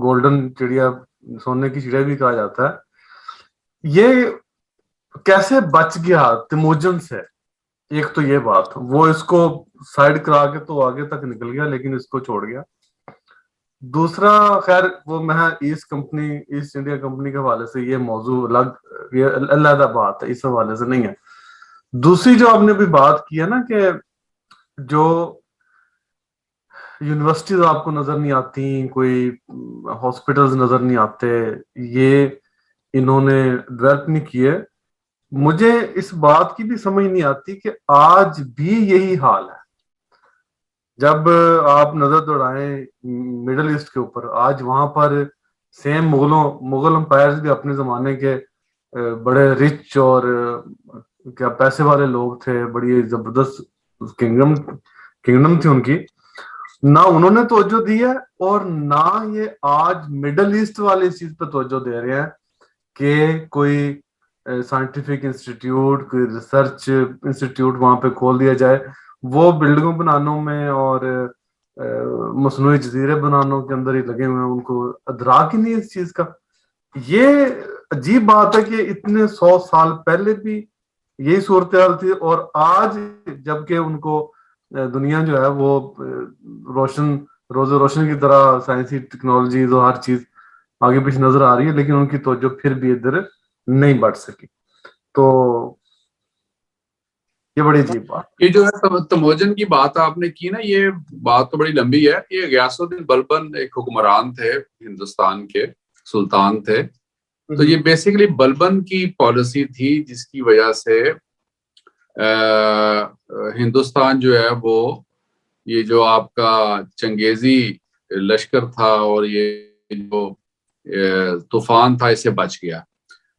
گولڈن چڑیا, سونے کی چڑیا بھی کہا جاتا ہے, یہ کیسے بچ گیا تیموجن سے؟ ایک تو یہ بات, وہ اس کو سائڈ کرا کے تو آگے تک نکل گیا لیکن اس کو چھوڑ گیا. دوسرا خیر وہ میں ایسٹ انڈیا کمپنی کے حوالے سے یہ موضوع الگ یہ علیحدہ بات ہے, اس حوالے سے نہیں ہے. دوسری جو آپ نے بھی بات کی ہے نا کہ جو یونیورسٹیز آپ کو نظر نہیں آتی, کوئی ہاسپٹلز نظر نہیں آتے, یہ انہوں نے ڈیولپ نہیں کیے. مجھے اس بات کی بھی سمجھ نہیں آتی کہ آج بھی یہی حال ہے. جب آپ نظر دوڑائیں مڈل ایسٹ کے اوپر, آج وہاں پر سیم مغل امپائرز بھی اپنے زمانے کے بڑے رچ اور کیا پیسے والے لوگ تھے, بڑی زبردست کنگڈم تھی ان کی, نہ انہوں نے توجہ دی ہے اور نہ یہ آج مڈل ایسٹ والے اس چیز پہ توجہ دے رہے ہیں کہ کوئی سائنٹیفک انسٹیٹیوٹ, کوئی ریسرچ انسٹیٹیوٹ وہاں پہ کھول دیا جائے. وہ بلڈنگوں بنانوں میں اور مصنوعی جزیرے بنانے کے اندر ہی لگے ہوئے ہیں, ان کو ادراک ہی نہیں اس چیز کا. یہ عجیب بات ہے کہ اتنے 100 سال پہلے بھی یہی صورتحال تھی, اور آج جبکہ ان کو دنیا جو ہے وہ روز روشن کی طرح سائنسی ٹیکنالوجیز اور ہر چیز آگے پیچھے نظر آ رہی ہے, لیکن ان کی توجہ پھر بھی ادھر نہیں بڑھ سکی. تو یہ بڑی عجیب بات. یہ جو ہے تموجن کی بات آپ نے کی نا, یہ بات تو بڑی لمبی ہے. یہ غیاث الدین بلبن ایک حکمران تھے ہندوستان کے, سلطان تھے. تو یہ بیسیکلی بلبن کی پالیسی تھی جس کی وجہ سے ہندوستان جو ہے وہ یہ جو آپ کا چنگیزی لشکر تھا اور یہ جو طوفان تھا اس سے بچ گیا.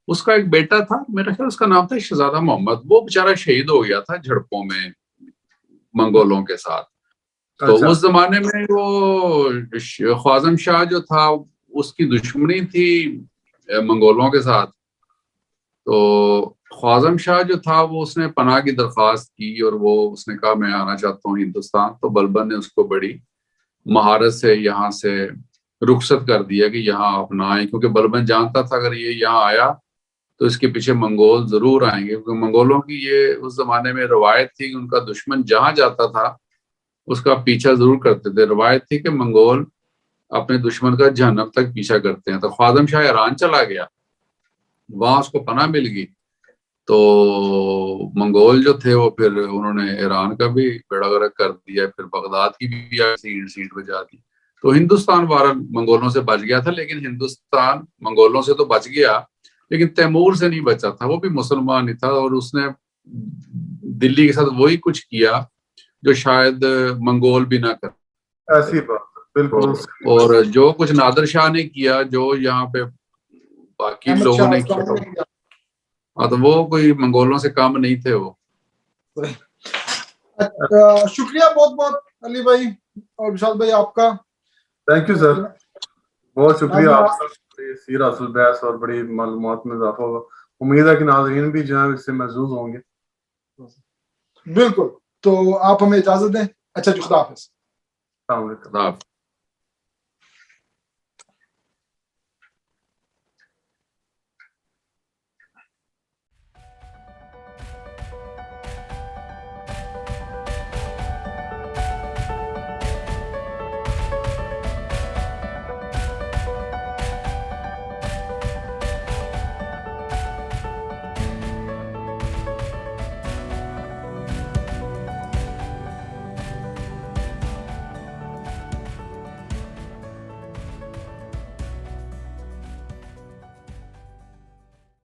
اس کا ایک بیٹا تھا, میرا خیال اس کا نام تھا شہزادہ محمد, وہ بیچارہ شہید ہو گیا تھا جھڑپوں میں منگولوں کے ساتھ. تو اس زمانے میں وہ خوازم شاہ جو تھا اس کی دشمنی تھی منگولوں کے ساتھ. تو خوازم شاہ جو تھا وہ اس نے پناہ کی درخواست کی اور وہ اس نے کہا میں آنا چاہتا ہوں ہندوستان. تو بلبن نے اس کو بڑی مہارت سے یہاں سے رخصت کر دیا کہ یہاں آپ نہ آئیں, کیونکہ بلبن جانتا تھا اگر یہ یہاں آیا تو اس کے پیچھے منگول ضرور آئیں گے, کیونکہ منگولوں کی یہ اس زمانے میں روایت تھی کہ ان کا دشمن جہاں جاتا تھا اس کا پیچھا ضرور کرتے تھے. روایت تھی کہ منگول اپنے دشمن کا جہنم تک پیچھا کرتے ہیں. تو خوازم شاہ ایران چلا گیا, وہاں اس کو پناہ مل گئی. تو منگول جو تھے وہ پھر انہوں نے ایران کا بھی بیڑا غرق کر دیا, پھر بغداد کی بھی سیٹ بجا دی. تو ہندوستان بہرحال منگولوں سے بچ گیا تھا, لیکن ہندوستان منگولوں سے تو بچ گیا لیکن تیمور سے نہیں بچا تھا. وہ بھی مسلمان ہی تھا اور اس نے دلی کے ساتھ وہی کچھ کیا جو شاید منگول بھی نہ کر. ایسی بات بالکل. اور جو کچھ نادر شاہ نے کیا, جو یہاں پہ باقی لوگوں نے کیا, تو وہ کوئی منگولوں سے کم نہیں تھے وہ. شکریہ بہت بہت علی بھائی اور وشال بھائی آپ کا. تھینک یو سر, بہت شکریہ آپ کا. سیرہ اصل بحث اور بڑی معلومات میں اضافہ ہوگا. امید ہے کہ ناظرین بھی جو ہے اس سے محظوظ ہوں گے. بالکل. تو آپ ہمیں اجازت دیں. اچھا جی, خدا حافظ. السلام علیکم.